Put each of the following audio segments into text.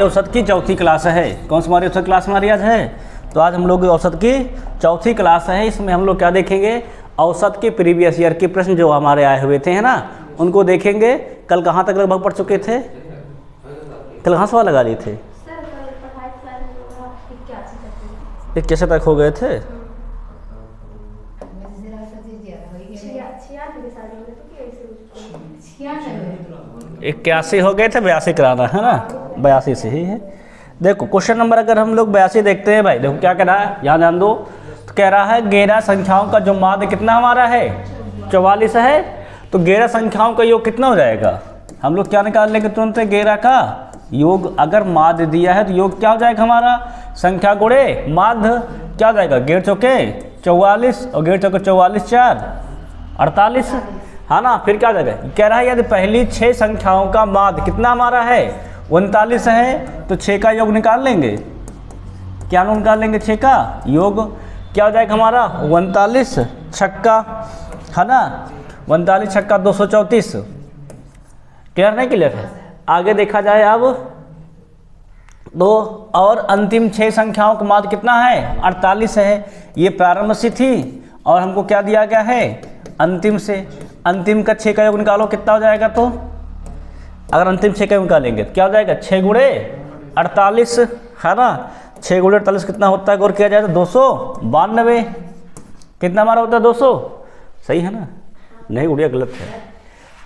औसत की चौथी क्लास है। कौन सी हमारी औसत क्लास हमारी आज है? तो आज हम लोग औसत की चौथी क्लास है। इसमें हम लोग क्या देखेंगे? औसत के प्रीवियस ईयर के प्रश्न जो हमारे आए हुए थे, है ना, उनको देखेंगे। कल कहाँ तक लगभग पढ़ चुके थे? कल कहाँ सवाल लगा लिए थे? 81 तक हो गए थे। 81 हो गए थे, 82 कराना है ना, 82 से ही है। देखो क्वेश्चन नंबर अगर हम लोग 82 देखते हैं भाई, देखो क्या कह रहा है, यहाँ ध्यान दो। तो कह रहा है 11 संख्याओं का जो माध्य कितना हमारा है? 44 है। तो 11 संख्याओं का योग कितना हो जाएगा? हम लोग क्या निकाल लेंगे तुरंत? 11 का योग। अगर माध्य दिया है तो योग क्या हो जाएगा हमारा? संख्या गुणे माध्य क्या हो जाएगा? 11 चौके 44 और 11 चौके 44 4 48, है ना। फिर क्या हो जाएगा? कह रहा है यदि पहली 6 संख्याओं का माध्य कितना हमारा है? 39 है। तो 6 का योग निकाल लेंगे। क्या निकाल लेंगे? 6 का योग क्या हो जाएगा हमारा? 39 छक्का, है ना, 39 छक्का 234। क्लियर नहीं? क्लियर है। आगे देखा जाए अब तो, और अंतिम 6 संख्याओं का माध्य कितना है? 48 है। ये प्रारंभ से थी और हमको क्या दिया गया है? अंतिम से। अंतिम का 6 का योग निकालो, कितना हो जाएगा? तो अगर अंतिम 6 का योग निकालेंगे तो क्या हो जाएगा? 6 गुणे 48, है ना। 6 गुणे 48 कितना होता है? गौर किया जाए तो 292। कितना हमारा होता है? 200। सही है ना? नहीं गुड़िया, गलत है।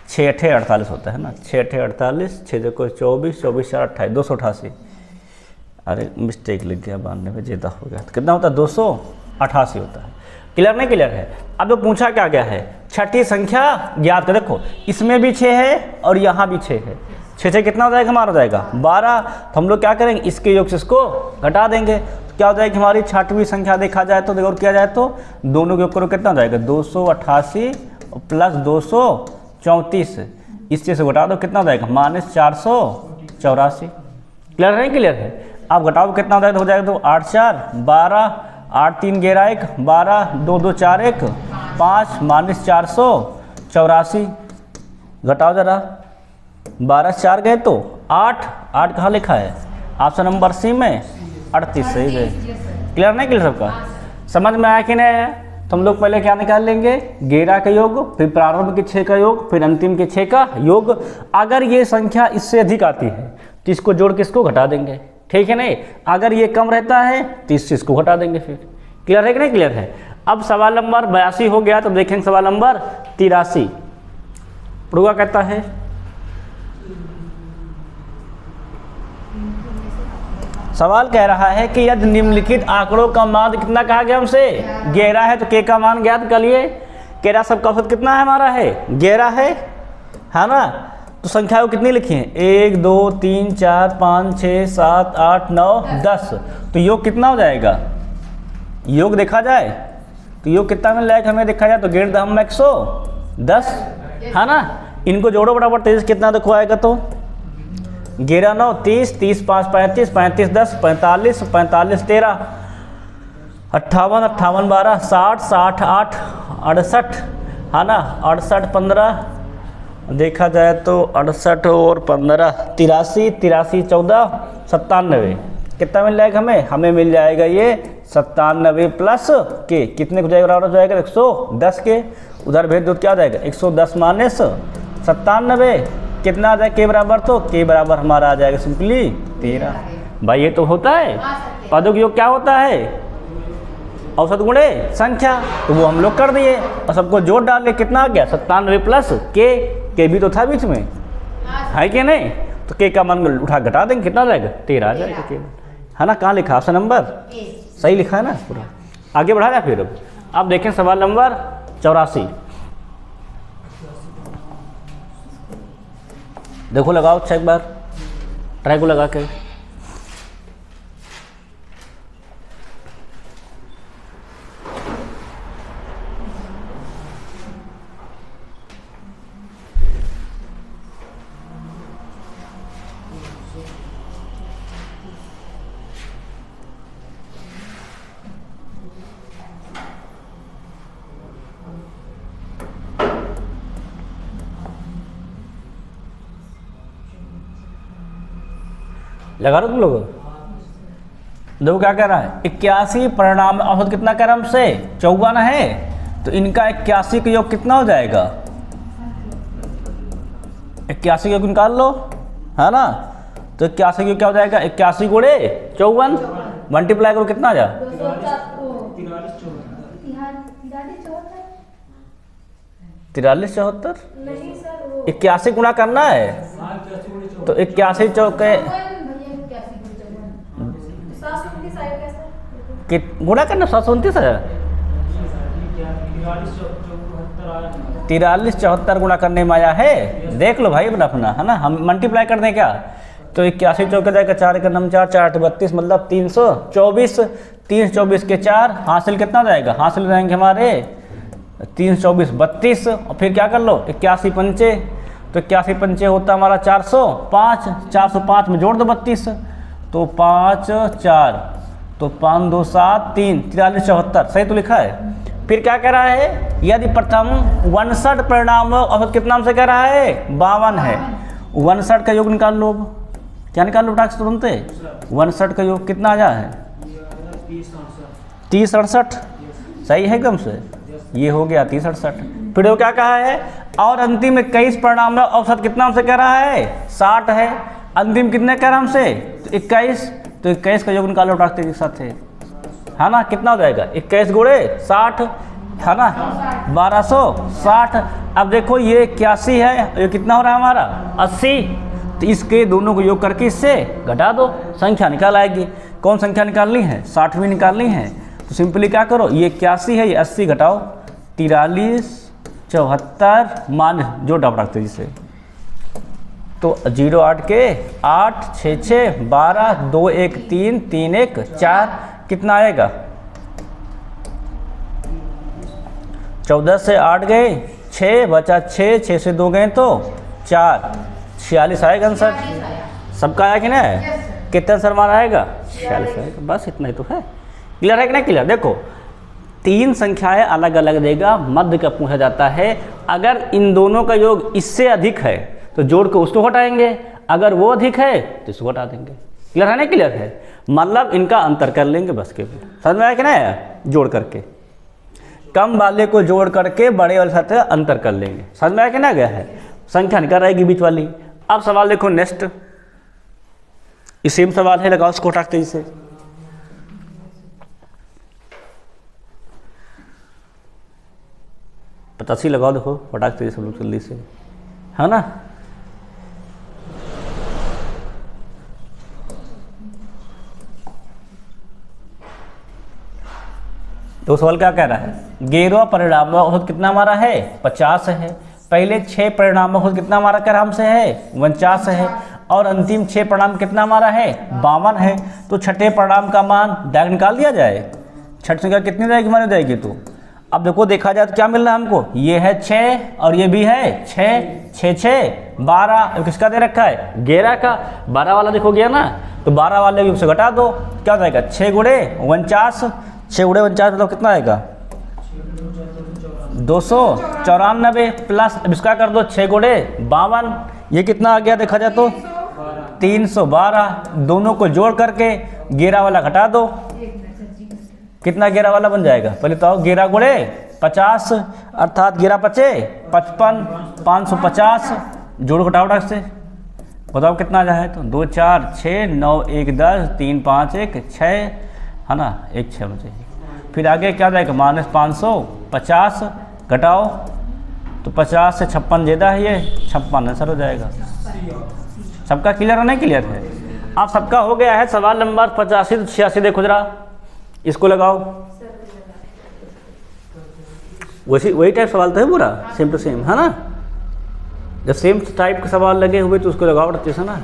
6 अठे 48 होता है ना। 6 अठे 48, 6 देखो 24, 24 4 28, 288। अरे मिस्टेक लिख गया, 92 ज़्यादा हो गया। तो कितना होता है? 288 होता है। क्लियर नहीं? क्लियर है। अब तो पूछा क्या गया है? छठी संख्या ज्ञात कर। देखो इसमें भी 6 है और यहाँ भी 6 है। 6 कितना हो जाएगा हमारा? हो जाएगा 12। तो हम लोग क्या करेंगे? इसके योग से इसको घटा देंगे। तो क्या हो जाएगी हमारी छठवीं संख्या? देखा जाए तो, देखो किया जाए तो दोनों के योग करो, कितना हो जाएगा? 288 प्लस 234। इस चीज़ से घटा दो, कितना हो जाएगा? -484। क्लियर नहीं? क्लियर है। आप घटाओ कितना हो जाएगा? हो जाएगा तो 8 4 12, 8 3 11 1 12, 2 2 4 1 5, -484। घटाओ जरा, 12 4 गए तो 8, 8 कहाँ लिखा है? ऑप्शन नंबर सी में 38 सही है। क्लियर नहीं? क्लियर सबका? समझ में आया कि नहीं आया? तो हम लोग पहले क्या निकाल लेंगे? 11 का योग, फिर प्रारंभ के 6 का योग, फिर अंतिम के 6 का योग। अगर ये संख्या इससे अधिक आती है तो इसको जोड़ के इसको घटा देंगे, ठीक है नहीं? अगर ये कम रहता है तो इससे इसको घटा देंगे। फिर क्लियर है कि नहीं? क्लियर है। अब सवाल नंबर 82 हो गया, तो देखेंगे सवाल नंबर 83। प्रुआ कहता है सवाल कह रहा है कि यदि निम्नलिखित आंकड़ों का माध्य कितना कहा गया हमसे? 11 है। तो के का मान ज्ञात कर लिए। कह रहा सबका औसत कितना है हमारा? है 11 है ना। तो संख्याओं कितनी लिखी हैं? 1 2 3 4 5 6 7 8 9 10। तो योग कितना हो जाएगा? योग देखा जाए तो योग कितना मिल जाएगा हमें? देखा जाए तो 110, है ना। इनको जोड़ो बराबर, 23 कितना देखो आएगा? तो 11 9 30, 30 5 35, 35 10 45, 45 13 58, 58 12 60, 60 8 68, है ना। 68 15 देखा जाए तो 68 और 15 83, 83 14 97। कितना मिल जाएगा हमें? हमें मिल जाएगा ये 97 प्लस के कितने को जाएगा? बराबर हो जाएगा 110 के। उधर भेज दो, क्या हो जाएगा? 110 माइनस 97 कितना आ जाएगा? के बराबर, तो के बराबर हमारा आ जाएगा सिंपली 13। भाई ये तो होता है पदों का योग। क्या होता है? औसत गुणे संख्या। तो वो हम लोग कर दिए और सबको जोड़ डाल ले, कितना आ गया? 97 प्लस के भी तो था बीच में, है कि नहीं? तो के का मान उठा घटा देंगे, कितना जाएगा? 13 आ जाएगा केवल, है ना। कहाँ लिखा? ऑप्शन नंबर सही लिखा है ना पूरा। आगे बढ़ा जाए फिर। अब देखें सवाल नंबर 84। देखो लगाओ अच्छा एक बार, ट्राई को लगा के। लगा दो तुम लोग। देखो क्या कह रहा है, 81 परिणाम में औसत कितना कह रहा है हमसे, 54 है, तो इनका 81 का योग कितना हो जाएगा, 81 का योग निकाल लो, है ना। तो 81 का क्या हो जाएगा, 81 गुणे 54, मल्टीप्लाई करो कितना आ जा, 43 74, 81 गुणा करना है, तो 81 चौके गुणा करना 729 है, 43 74 गुणा करने में आया है, देख लो भाई अपना अपना, है ना। हम मल्टीप्लाई कर दें क्या, तो 81 चौके जाएगा 4 का 9 4 4 32, मतलब 324, 324 के 4 हासिल कितना हो जाएगा, हासिल रहेंगे हमारे 324 32, और फिर क्या कर लो 81 पंचे, तो 81 पंचे होता हमारा 405, 405 में जोड़ दो 32, तो 5 4, तो 5 2 7 3, 43 74, सही तो लिखा है। फिर क्या कह रहा है, यदि प्रथम 59 परिणाम औसत कितना हमसे कह रहा है, 52 है, 59 का योग निकाल लो। क्या निकाल लो टाक्स तुरंत, 59 का योग कितना आ जा है, 30 68, सही है एकदम से, ये हो गया 30 68। फिर वो क्या कहा है, और अंतिम 21 परिणाम में औसत कितना हमसे कह रहा है, 60 है, अंतिम कितने कह रहा है हमसे, 21, तो 21 का योग निकालो टाक्स के साथ, है ना। कितना हो जाएगा, 21 गुणे 60, है ना, 1260। अब देखो ये 81 है, ये कितना हो रहा है हमारा 80, तो इसके दोनों को योग करके इससे घटा दो, संख्या निकाल आएगी। कौन संख्या निकालनी है, 60वीं निकालनी है, तो सिंपली क्या करो, ये 81 है, ये 80 घटाओ, 43 74 मान जो डाप रखते जिसे, तो 0 8 के 8 6 6 12 2 1 3 3 1 4, कितना आएगा, 14 से 8 गए 6 बचा 6, 6 से 2 गए तो 4, 46 आएगा आंसर। सबका आया कि ना, कितना आंसर हमारा आएगा, 46 आएगा, बस इतना ही तो है। क्लियर है कि नहीं क्लियर। देखो 3 संख्याएं अलग अलग देगा, मध्य का पूछा जाता है, अगर इन दोनों का योग इससे अधिक है तो जोड़ के उसको हटाएंगे, अगर वो अधिक है तो इसको हटा देंगे। क्लियर है ना क्लियर है, मतलब इनका अंतर कर लेंगे बस के, समझ में आया कि ना, जोड़ करके कम वाले को जोड़ करके बड़े वाले साथ अंतर कर लेंगे, समझ में आया कि ना गया है, संख्या निकल रहेगी बीच वाली। अब सवाल देखो नेक्स्ट, ये सेम सवाल है, लगाओ उसको हटाते इसे, पचासी लगाओ, देखो हटाते सब लोग जल्दी से, है ना। तो सवाल क्या कह रहा है, 11वां परिणाम औसत कितना हमारा है, 50 है, पहले 6 परिणाम औसत कितना हमारा कह रहा हमसे है, 49 है, और अंतिम 6 परिणाम कितना हमारा है, 52 है। तो छठे परिणाम का मान डायरेक्ट निकाल दिया जाए, छठ संख्या कितनी जाएगी मानी जाएगी, तो अब देखो देखा जाए तो क्या मिल रहा है हमको, ये है 6 और ये भी है 6 6 6 12, किसका दे रखा है, 11 का, 12 वाला देखो गया ना, तो 12 वाले भी घटा दो, क्या हो जाएगा 6 गुणे 49, 6 गुणे 49 मतलब कितना आएगा 294 प्लस, अब इसका कर दो 6 गुणे 52, ये कितना आ गया देखा जाए तो 312, दोनों को जोड़ करके 11 वाला घटा दो, कितना 11 वाला बन जाएगा, पहले तो 11 गुणे 50 अर्थात 11 पचे 55, 550, जोड़ घटाओ से बताओ कितना आ जाए, तो 2 4 6 9 1 10 3 5 1 6, है ना, 1 6 बचे। फिर आगे क्या जाएगा -550, घटाओ तो 50 से 56 ज़्यादा है, ये 56 आंसर हो जाएगा। सबका क्लियर है नहीं क्लियर है, अब सबका हो गया है। सवाल नंबर 85 तो 86 देखो जरा, इसको लगाओ, वही टाइप सवाल तो है पूरा सेम टू सेम, है ना। जब सेम टाइप के सवाल लगे हुए तो उसको लगाओ अच्छे से ना।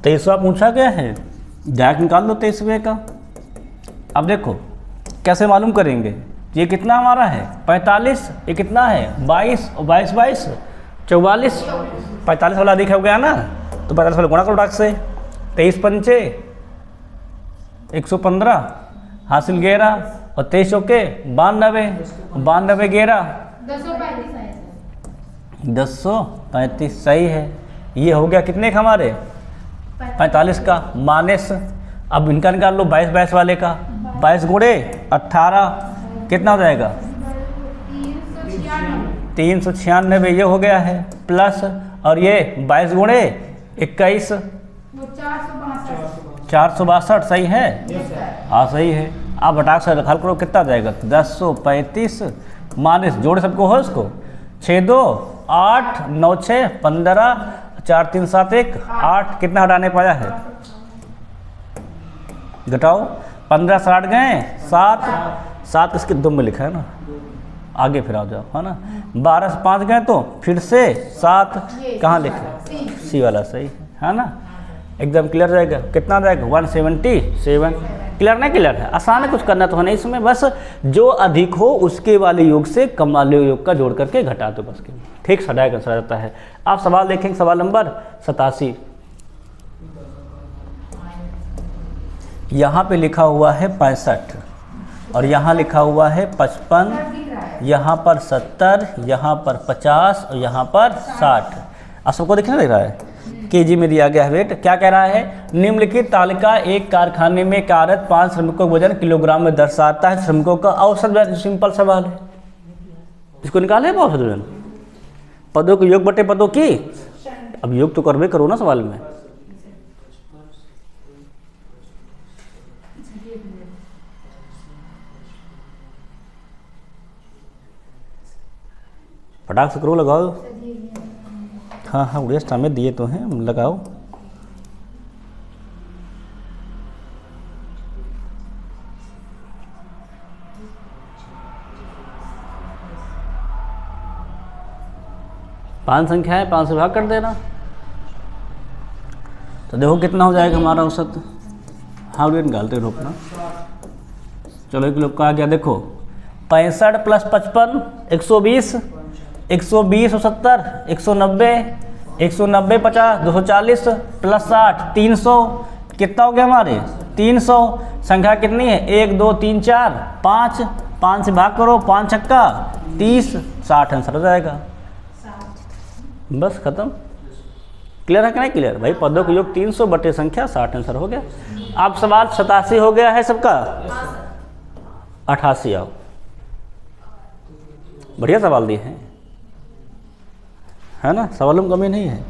23वां पूछा गया है, डायरेक्ट निकाल दो 23वें का। अब देखो कैसे मालूम करेंगे, ये कितना हमारा है 45, ये कितना है 22 और 22 22 44, 45 वाला अधिक हो गया ना, तो 45 वाला गुणा करो डाक से, 23 पंचे 115 हासिल 11 और 23 चौके 92, 92 11 1035 सही है। ये हो गया कितने का हमारे 45 का माइनस, अब इनका निकाल लो 22 22 वाले का, 22 गुणे 18 कितना हो जाएगा 396, ये हो गया है प्लस, और ये 22 गुणे 21 462 सही है, हाँ सही है। आप हटा से हल करो कितना जाएगा 1035 माइनस, जोड़ सबको हो इसको 6 2 8 9 6 15 4 3 7 1 8, कितना हटाने पाया है घटाओ, 15 से 8 गए 7 7 इसके दो में लिखा है ना, आगे फिर आ जाओ है ना, 12 से 5 गए तो फिर से 7 कहाँ लिखे सी वाला सही है ना, एकदम क्लियर जाएगा। कितना जाएगा 177, क्लियर नहीं क्लियर है, आसान है, कुछ करना तो है नहीं इसमें, बस जो अधिक हो उसके वाले योग से कम वाले योग का जोड़ करके घटा दो बस, ठीक सदा का आंसर जाता है। आप सवाल देखेंगे, सवाल नंबर 87, यहाँ पे लिखा हुआ है 65 और यहाँ लिखा हुआ है 55, यहाँ पर 70, यहाँ पर 50 और यहाँ पर 60। आप सबको दिखने दे रहा है, केजी में दिया गया है वेट। क्या कह रहा है, निम्नलिखित तालिका एक कारखाने में कार्यरत 5 श्रमिकों का वजन किलोग्राम में दर्शाता है, श्रमिकों का औसत वजन। सिंपल सवाल है, इसको निकाले औसत वजन, पदों के योग बटे पदों की, अब योग तो करवे करो ना सवाल में। फटाक से करो, लगाओ। हाँ हाँ उड़ेस टाइम में दिए तो हैं, लगाओ। पांच संख्या है, 5 से भाग कर देना, तो देखो कितना हो जाएगा हमारा औसत। हाँ उड़े निकालते रहो अपना। चलो एक लोग का आ गया, देखो 65 + 55 120, 120 और 70 190, 190 50 240 + 60 300, कितना हो गया हमारे 300। संख्या कितनी है 1 2 3 4 5, 5 से भाग करो, 5 छक्का 30, 60 आंसर हो जाएगा। बस खत्म। क्लियर है कि नहीं क्लियर भाई, पदों का योग 300 बटे संख्या 60 आंसर हो गया। अब सवाल 87 हो गया है सबका, 88 आओ। बढ़िया सवाल दिए हैं, है ना, सवालों में कमी नहीं है।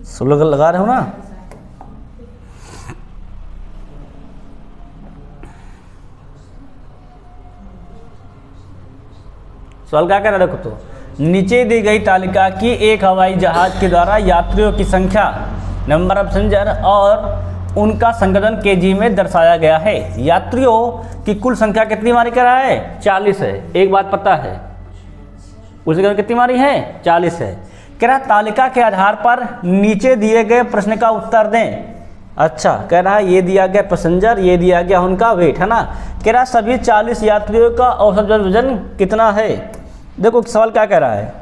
सब लोग लगा रहे हो ना। सवाल क्या कह रहा है देखो, तो नीचे दी गई तालिका की एक हवाई जहाज के द्वारा यात्रियों की संख्या, नंबर ऑफ पैसेंजर और उनका संगठन केजी में दर्शाया गया है। यात्रियों की कुल संख्या कितनी मारी कह रहा है 40 है। एक बात पता है उसके कितनी मारी है 40 है। कह रहा तालिका के आधार पर नीचे दिए गए प्रश्न का उत्तर दें। अच्छा कह रहा है ये दिया गया पैसेंजर, ये दिया गया उनका वेट, है ना। कह रहा सभी 40 यात्रियों का औसत वजन कितना है। देखो सवाल क्या कह रहा है,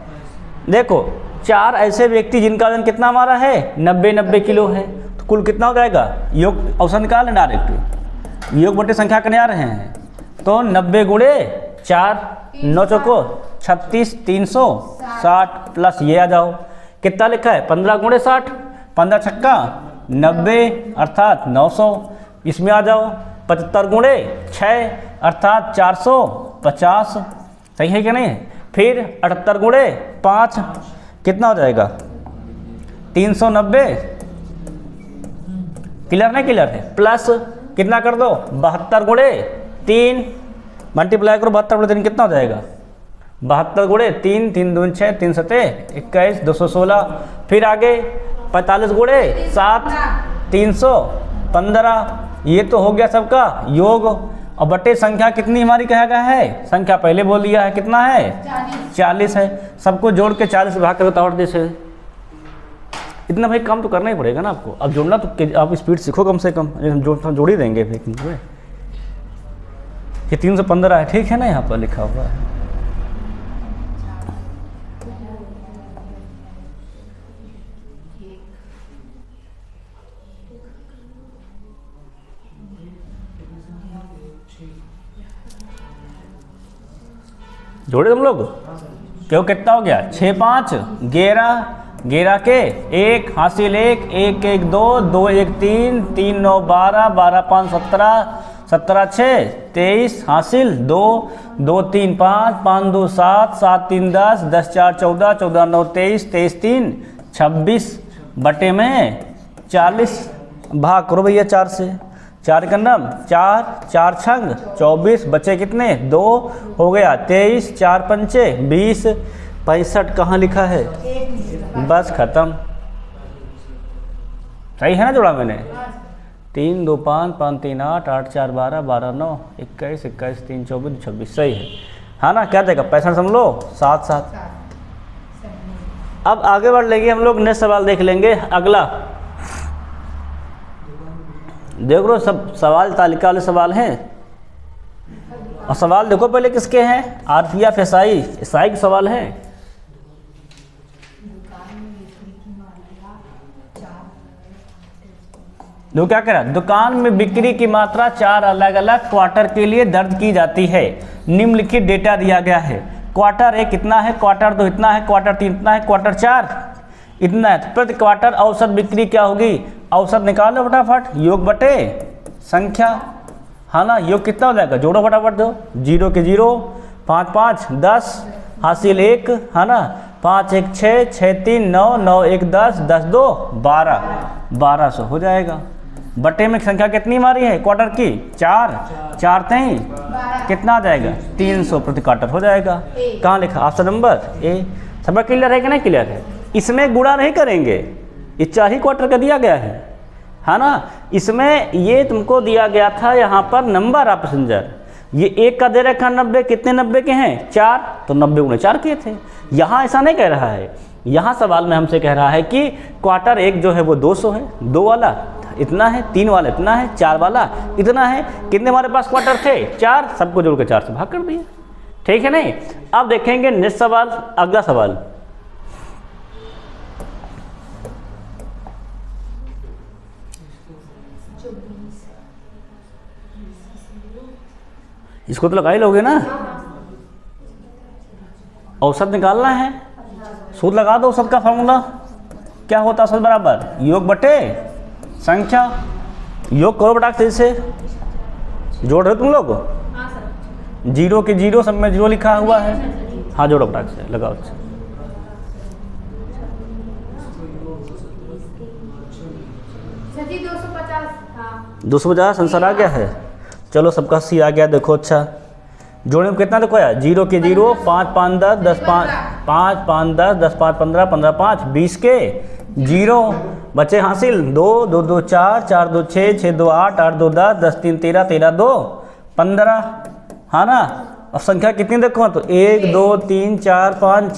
देखो 4 ऐसे व्यक्ति जिनका वजन कितना हमारा है 90 किलो है, तो कुल कितना हो जाएगा, योग औसत निकाल लें डायरेक्ट, योग बटे संख्या करने आ रहे हैं, तो 90 गुणे 4 9 चौको 36 360 प्लस ये आ जाओ कितना लिखा है 15 गुणे 60, 15 छक्का 90 अर्थात 900, इसमें आ जाओ 75 गुणे 6 अर्थात 450, सही है क्या नहीं। फिर 78 गुणे 5 कितना हो जाएगा 390, क्लियर नहीं क्लियर है, प्लस कितना कर दो 72 गुणे 3 मल्टीप्लाई करो, 72 गुणे 3 कितना हो जाएगा 72 गुणे 3 3 2 6 3 7 21 216। फिर आगे 45 गुणे 7 315। ये तो हो गया सबका योग। और बटे संख्या कितनी हमारी कहा गया है, संख्या पहले बोल दिया है कितना है 40 है। सबको जोड़ के 40 से भाग कर बताओ जैसे इतना भाई काम तो करना ही पड़ेगा ना आपको। अब जोड़ना तो आप स्पीड सीखो कम से कम, जोड़ ही देंगे फिर। ये 315 है, ठीक है ना, यहाँ पर लिखा हुआ है। जोड़े तुम लोग, क्यों कितना हो गया 6 5 11, 11 के 1 हासिल 1 1 1 2 2 1 3 3 9 12 12 5 17 17 6 23 हासिल 2 2 3 5 5 2 7 7 3 10 10 4 14 14 9 23 23 3 26 बटे में 40 भाग करो भैया 4 से। 4 का नम 4 4 छंग 24 बचे कितने 2 हो गया 23 4 पंचे 20 65 कहाँ लिखा है, बस खत्म। सही है ना जोड़ा मैंने, 3 2 5 5 3 8 8 4 12 12 9 21 21 3 24 26 सही है, हाँ ना। क्या देगा 65 समझ लो 7 7। अब आगे बढ़ लेंगे हम लोग, नेक्स्ट सवाल देख लेंगे अगला। देख लो सब सवाल तालिका वाले सवाल हैं, और सवाल देखो पहले किसके हैं, आरपीएफ एसआई के सवाल हैं। देखो क्या कह रहा है, दुकान में बिक्री की मात्रा 4 अलग अलग क्वार्टर के लिए दर्ज की जाती है। निम्नलिखित डेटा दिया गया है। क्वार्टर 1 कितना है, क्वार्टर 2 इतना है, क्वार्टर 3 इतना है, क्वार्टर 4 इतना है। तो प्रति क्वार्टर औसत बिक्री क्या होगी, औसत निकालो फटाफट, योग बटे संख्या, हाँ ना। योग कितना हो जाएगा, जोड़ो फटाफट दो, 0 के 0 5 5 10 हासिल 1, है ना। 5 1 6 6 3 9 9 1 10 10 2 12 1200 हो जाएगा। बटे में संख्या कितनी मारी है क्वार्टर की, 4 4 3 कितना आ जाएगा 300 प्रति क्वार्टर हो जाएगा। कहाँ लिखा, ऑप्शन नंबर ए। सब क्लियर है कि नहीं क्लियर है। इसमें गुणा नहीं करेंगे, ये 4 ही क्वार्टर का दिया गया है ना। इसमें ये तुमको दिया गया था यहाँ पर नंबर ऑफ पैसेंजर, ये 1 का दे रखा 90, कितने 90 के हैं 4, तो 90 गुणे 4 किए थे। यहाँ ऐसा नहीं कह रहा है, यहाँ सवाल में हमसे कह रहा है कि क्वार्टर 1 जो है वो 200 है, 2 वाला इतना है, 3 वाला इतना है, 4 वाला इतना है। कितने हमारे पास क्वार्टर थे 4, सबको जोड़ के 4 से भाग कर दिया, ठीक है नहीं। अब देखेंगे नेक्स्ट सवाल, अगला सवाल। इसको तो लगा ही लोगे ना, औसत निकालना है, सूत्र लगा दो। औसत का फॉर्मूला क्या होता है, औसत बराबर योग बटे संख्या। योग करो बटा से जोड़ रहे तुम लोग, 0 के 0 सब में 0 लिखा हुआ है, हाँ जोड़ो बटा से लगाओ। 250 आंसर आ गया है, चलो सबका सी आ गया। देखो अच्छा जोड़ने में कितना देखो यार, 0 के 0 5 5 10 10 5 5 5 10 10 5 15 15 5 20 के 0 बचे हासिल 2 2 2 4 4 2 6 6 2 8 8 2 10 10 3 13 13 2 15, हाँ ना। अब संख्या कितनी देखो तो 1 2 3 4 5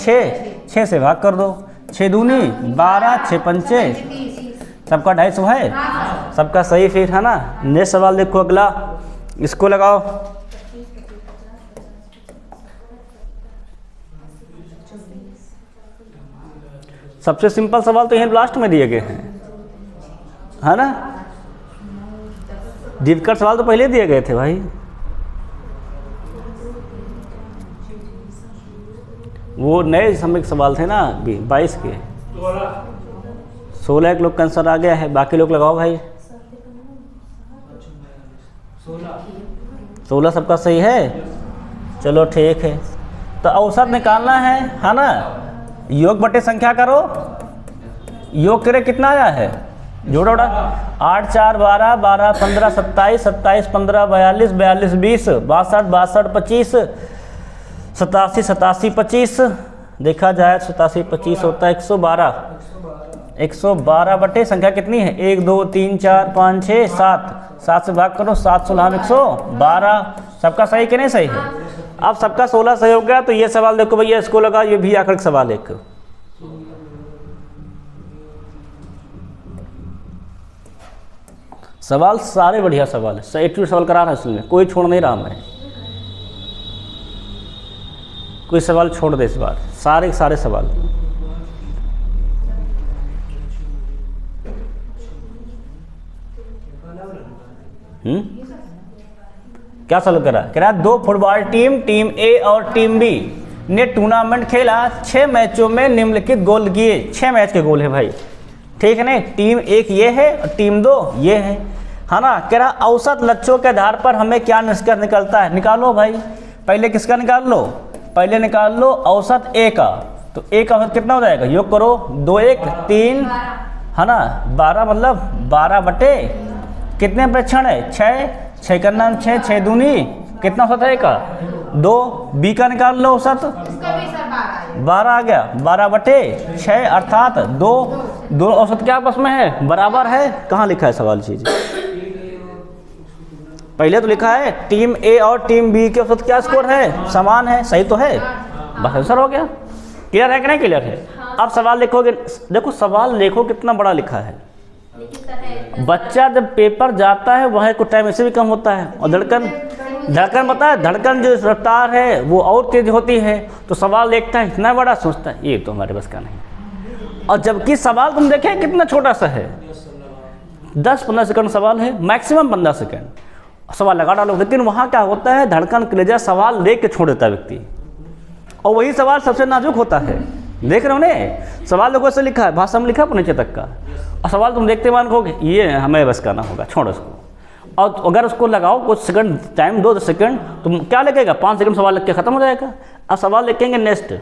6 से भाग कर दो, 6 दूनी 12 6 पंचे, सबका 250 है, सबका सही फिर, है ना। नेक्स्ट सवाल देखो अगला, इसको लगाओ। सबसे सिंपल सवाल तो यह लास्ट में दिए गए हैं, है ना। डिफिकल्ट सवाल तो पहले दिए गए थे भाई। वो नए समय के सवाल थे ना, 22 के 16 एक लोग का आंसर आ गया है, बाकी लोग लगाओ भाई। 16 सबका सही है, चलो ठीक है। तो औसत निकालना है ना। योग बटे संख्या करो, योग करे कितना आया है, जोड़ो 8 4 12 12 15 27 27 15 42 42 20 62 62 25 87 87 25 देखा जाए 87 25 होता है 112 112 बटे संख्या कितनी है 1 2 3 4 5 6 7, 7 से भाग करो 7 16 112। सबका सही कि नहीं सही है? अब सबका 16 सही हो गया। तो ये सवाल देखो भैया, इसको लगा, ये भी आखिरी सवाल एक। सवाल सारे बढ़िया सवाल है, एक सवाल करा रहा है इसमें, कोई छोड़ नहीं रहा मैं, कोई सवाल छोड़ दे इस बार, सारे सारे सवाल। क्या सवाल करा? कह रहा 2 फुटबॉल टीम, टीम ए और टीम बी ने टूर्नामेंट खेला, 6 मैचों में निम्नलिखित गोल किए। 6 मैच के गोल है भाई, ठीक है ना? टीम 1 ये है और टीम 2 ये है ना? कह रहा औसत लक्ष्यों के आधार पर हमें क्या निष्कर्ष निकलता है? निकालो भाई, पहले किसका निकाल लो? पहले निकाल लो औसत ए का। तो ए का औसत कितना हो जाएगा? योग करो, 2 1 3 है ना, 12 मतलब 12 बटे कितने प्रेक्षण है? 6, 6 का नाम 6, 6 दूनी कितना औसत है का? 2। बी का निकाल लो औसत, 12 आ गया, 12 बटे 6 अर्थात 2। दो औसत क्या आपस में है? बराबर है। कहाँ लिखा है सवाल चीज? पहले तो लिखा है टीम ए और टीम बी के औसत क्या स्कोर है? समान है, सही तो है, बस आंसर हो गया। क्लियर है कि नहीं क्लियर है? अब सवाल लिखोगे, देखो सवाल देखो कितना बड़ा लिखा है। बच्चा जब पेपर जाता है वह कुछ टाइम ऐसे भी कम होता है, और धड़कन पता है, धड़कन जो रफ्तार है वो और तेज होती है। तो सवाल देखता है इतना बड़ा, सोचता है ये तो हमारे बस का नहीं। और जबकि सवाल तुम देखे कितना छोटा सा है, 10-15 सेकंड सवाल है, मैक्सिमम 15 सेकंड सवाल लगा डालो। लेकिन वहाँ क्या होता है, धड़कन कलेजा सवाल देख के छोड़ देता है व्यक्ति, और वही सवाल सबसे नाजुक होता है। देख रहे हो ने, सवाल देखो ऐसे लिखा है, भाषा में लिखा है नीचे तक का, और सवाल तुम देखते मान कहोगे ये हमें बस का ना होगा, छोड़ो उसको। और अगर उसको लगाओ कुछ सेकंड टाइम, 2 सेकंड, तो क्या लगेगा? 5 सेकंड सवाल लग के ख़त्म हो जाएगा। अब सवाल लिखेंगे नेक्स्ट,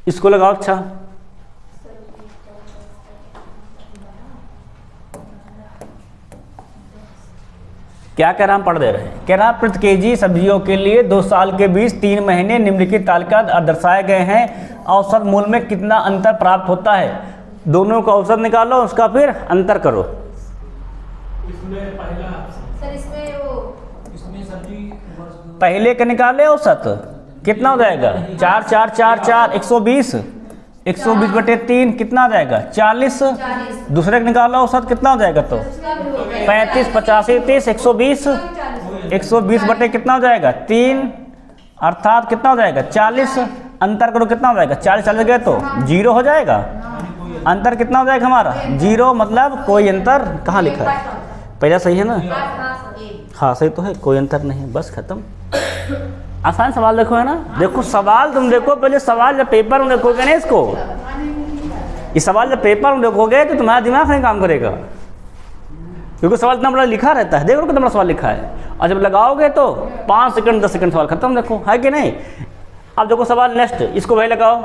इसको लगाओ। अच्छा, क्या कह रहा हम पढ़ दे रहे हैं? कह रहा प्रति केजी सब्जियों के लिए 2 साल के बीच 3 महीने निम्नलिखित तालिका दर्शाए गए हैं। औसत मूल्य में कितना अंतर प्राप्त होता है? दोनों का औसत निकालो, उसका फिर अंतर करो। पहले का निकाले औसत कितना हो जाएगा? 4 4 4 4 120, 120 बटे 3 कितना आ जाएगा? 40। दूसरे का निकालो औसत कितना हो जाएगा? तो 35 85 30 120, 120 बटे कितना हो जाएगा? 3 अर्थात कितना हो जाएगा? 40। अंतर करो कितना हो जाएगा? 40 चले गए तो 0 हो जाएगा। अंतर कितना हो जाएगा हमारा? 0, मतलब कोई अंतर। कहाँ लिखा है? पहला सही है ना? हाँ सही तो है, कोई अंतर नहीं, बस खत्म। आसान सवाल देखो, है ना? देखो सवाल तुम देखो, पहले सवाल जब पेपर में देखोगे ना इसको, ये सवाल जब पेपर में देखोगे तो तुम्हारा दिमाग नहीं काम करेगा, क्योंकि सवाल इतना बड़ा लिखा रहता है। देखो कितना बड़ा सवाल लिखा है, और जब लगाओगे तो 5 सेकंड 10 सेकंड सवाल खत्म। देखो है कि नहीं? अब देखो सवाल नेक्स्ट, इसको वही लगाओ।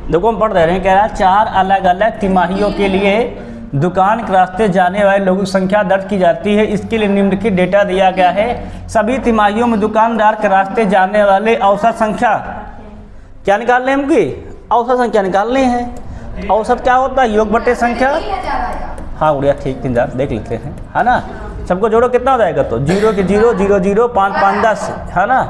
देखो हम पढ़ रहे हैं, कह रहा है 4 अलग अलग तिमाहियों के लिए दुकान के रास्ते जाने वाले लोगों की संख्या दर्ज की जाती है। इसके लिए निम्नलिखित डेटा दिया गया है। सभी तिमाहियों में दुकानदार के रास्ते जाने वाले औसत संख्या क्या निकालनी है? उनकी औसत संख्या निकालनी है। औसत क्या होता है? योग बटे संख्या। हाँ बढ़िया, ठीक 3 देख लेते हैं, है ना? सबको जोड़ो कितना हो जाएगा? तो 0 के 0 0 0 5 5 10, है ना?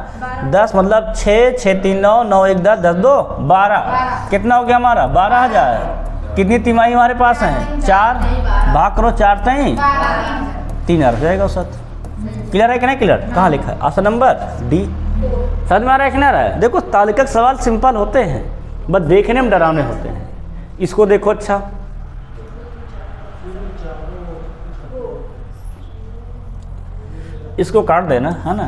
10 मतलब 6 6 3 9 9 1 10 10 2 12। कितना हो गया हमारा? 12,000। कितनी तिमाही हमारे पास हैं? 4। भाग करो 4 3 3,000 हो जाएगा औसत। क्लियर है कि नहीं क्लियर? कहाँ लिखा है? Option number D. समझ में आ रहा है कि नहीं आ रहा है? देखो तालिका सवाल सिंपल होते हैं, बस देखने में डरावने होते हैं। इसको देखो, अच्छा इसको काट देना, है ना?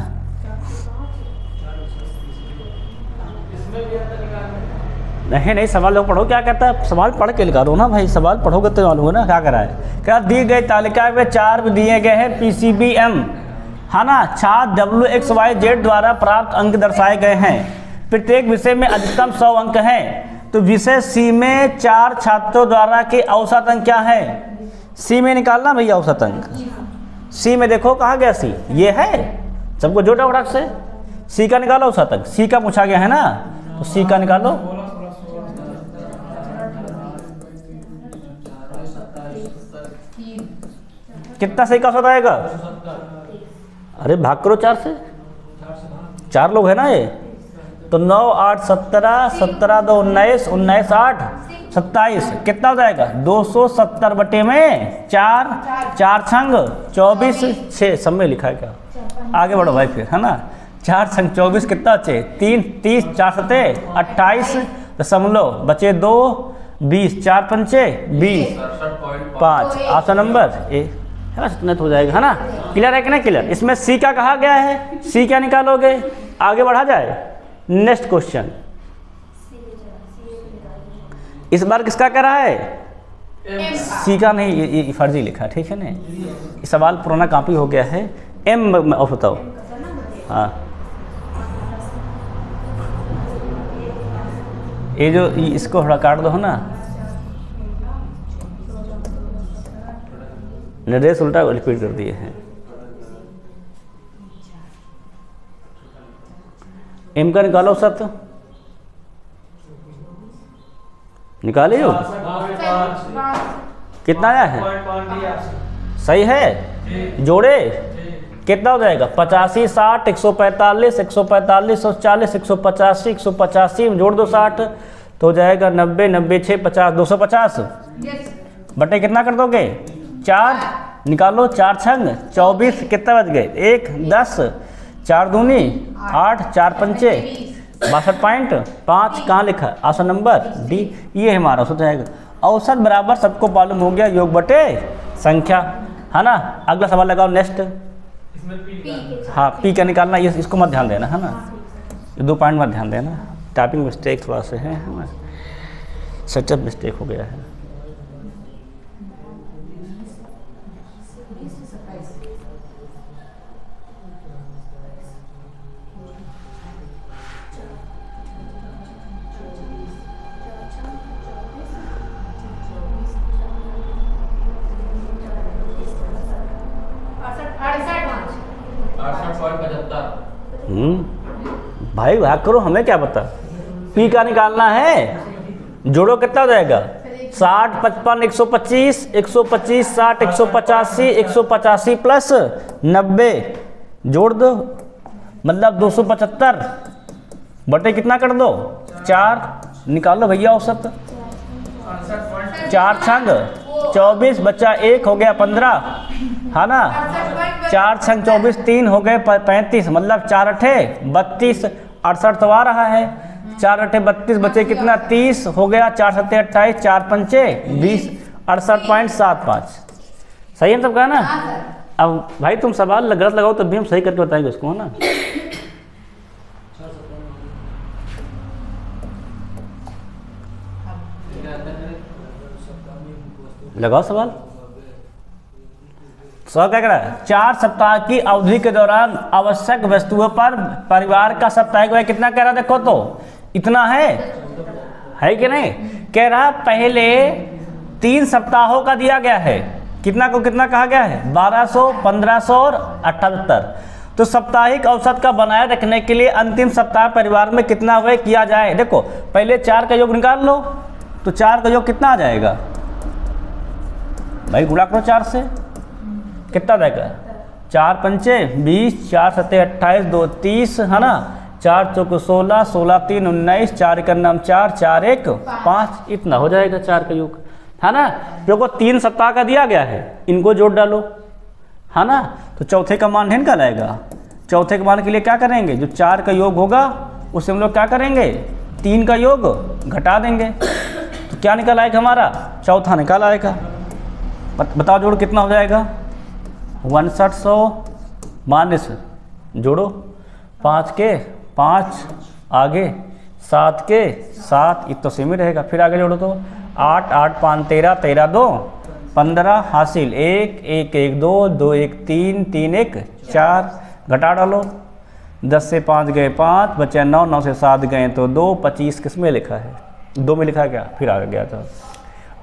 नहीं सवाल लोग पढ़ो क्या कहता है, सवाल पढ़ के निकालो ना भाई, सवाल पढ़ोगे तो मालूम है ना क्या करा है। क्या दी गई तालिका में 4 दिए गए हैं PCBM, है ना? छात्र WXYZ द्वारा प्राप्त अंक दर्शाए गए हैं। प्रत्येक विषय में अधिकतम 100 अंक हैं। तो विषय सी में 4 छात्रों द्वारा के औसत अंक क्या है? सी में निकालना भैया औसत अंक। सी में देखो कहाँ गया सी, ये है, सबको जोड़ा फटाक से। सी का निकालो औसत अंक, सी का पूछा गया है ना, तो सी का निकालो। कितना सही का औसत आएगा? अरे भाग करो 4 से, 4 लोग है ना ये, तो 9 8 17, 17 2 19, 19 8 27, कितना हो जाएगा? 270 बटे में 4, 4 छंग 24, 6 सब में लिखा है क्या? आगे बढ़ो भाई फिर, है ना। 4 छंग 24 कितना बचे? 3, 30, 4 सते 28 दशमलव बचे 2, 20, 4 पंचे 20, 5, ऑप्शन नंबर ए है ना, इतना तो हो जाएगा, है ना। क्लियर है कि नहीं क्लियर? इसमें सी क्या कहा गया है, सी क्या निकालोगे? आगे बढ़ा जाए, नेक्स्ट क्वेश्चन। इस बार किसका कह रहा है? सी का नहीं, ये फर्जी लिखा, ठीक है ना। ये सवाल पुराना कॉपी हो गया है। एम ऑफ बताओ, हाँ ये जो इसको थोड़ा काट दो, है ना, निर्देश उल्टा रिपीट कर दिए हैं। एम का निकालो सत्य, निकाले हो? कितना आया है? सही है, जोड़े कितना हो जाएगा? 85, 60, 145, 145, 140, 185, 185 में जोड़ दो 60 तो हो जाएगा 90, 90 6 50, 250 बटे कितना कर दोगे? 4 निकालो, 4 छंग 24, कितना बच गए? 1 10, 4 दूनी 8, 4 पंचे 62.5, कहाँ लिखा? ऑप्शन नंबर डी, ये हमारा औसत जाएगा। औसत बराबर सबको मालूम हो गया, योग बटे संख्या, है ना। अगला सवाल लगाओ नेक्स्ट। हाँ पी का निकालना, ये इसको मत ध्यान देना, है ना, ये 2 पॉइंट मत ध्यान देना, टाइपिंग मिस्टेक थोड़ा सा है ना, सेटअप मिस्टेक हो गया है। भाई भाग करो, हमें क्या पता। पी का निकालना है, जोड़ो कितना हो जाएगा? 60 55 125, 125 60 185, 185 प्लस 90 जोड़ दो, मतलब 275 बटे कितना कर दो? 4 निकालो भैया औसत। 4 छंग 24 बचा 1 हो गया 15, है ना। 4 छंग 24 3 हो गए 35, मतलब 4 अठे 32, 68 तो आ रहा है। 4 अठे 32 बचे कितना? 30 हो गया, 4 सत्ते 28, 4 पंचे 20, 68.75। सही है सबका ना। अब भाई तुम सवाल गलत लगाओ तब भी हम सही करके बताएंगे उसको, है ना। लगाओ सवाल। सवाल क्या कह रहा है? 4 सप्ताह की अवधि के दौरान आवश्यक वस्तुओं पर परिवार का साप्ताहिक व्यय कितना कह रहा? देखो तो इतना है कि नहीं? कह रहा पहले 3 सप्ताहों का दिया गया है, कितना को कितना कहा गया है? 1200, 1500 और 78। तो साप्ताहिक औसत का बनाए रखने के लिए अंतिम सप्ताह परिवार में कितना व्यय किया जाए? देखो पहले 4 का योग निकाल लो, तो 4 का योग कितना आ जाएगा भाई? गुणा करो 4 से, कितना देगा? 4 पंचे 20, 4 सत्ते 28, 2 30, है ना। 4 चौक 16, 16 3 19, 4 का नाम 4, 4 1 5, इतना हो जाएगा 4 का योग, है ना। देखो 3 सप्ताह का दिया गया है, इनको जोड़ डालो, है ना। तो चौथे का मान इनका लाएगा। चौथे के मान के लिए क्या करेंगे? जो 4 का योग होगा उससे हम लोग क्या करेंगे? 3 का योग घटा देंगे, तो क्या निकल आएगा हमारा? चौथा निकल आएगा। बताओ जोड़ कितना हो जाएगा? 6100 माइनस जोड़ो 5 के 5 आगे 7 के 7, इतना सेम ही रहेगा। फिर आगे जोड़ो तो 8 8 5 13, 13 2 15 हासिल 1 1 1 2 2 1 3 3 1 4, घटा डालो। 10 से 5 गए 5, बचे 9, 9 से 7 गए तो 2, 25 किस में लिखा है? 2 में लिखा है क्या? फिर आगे गया था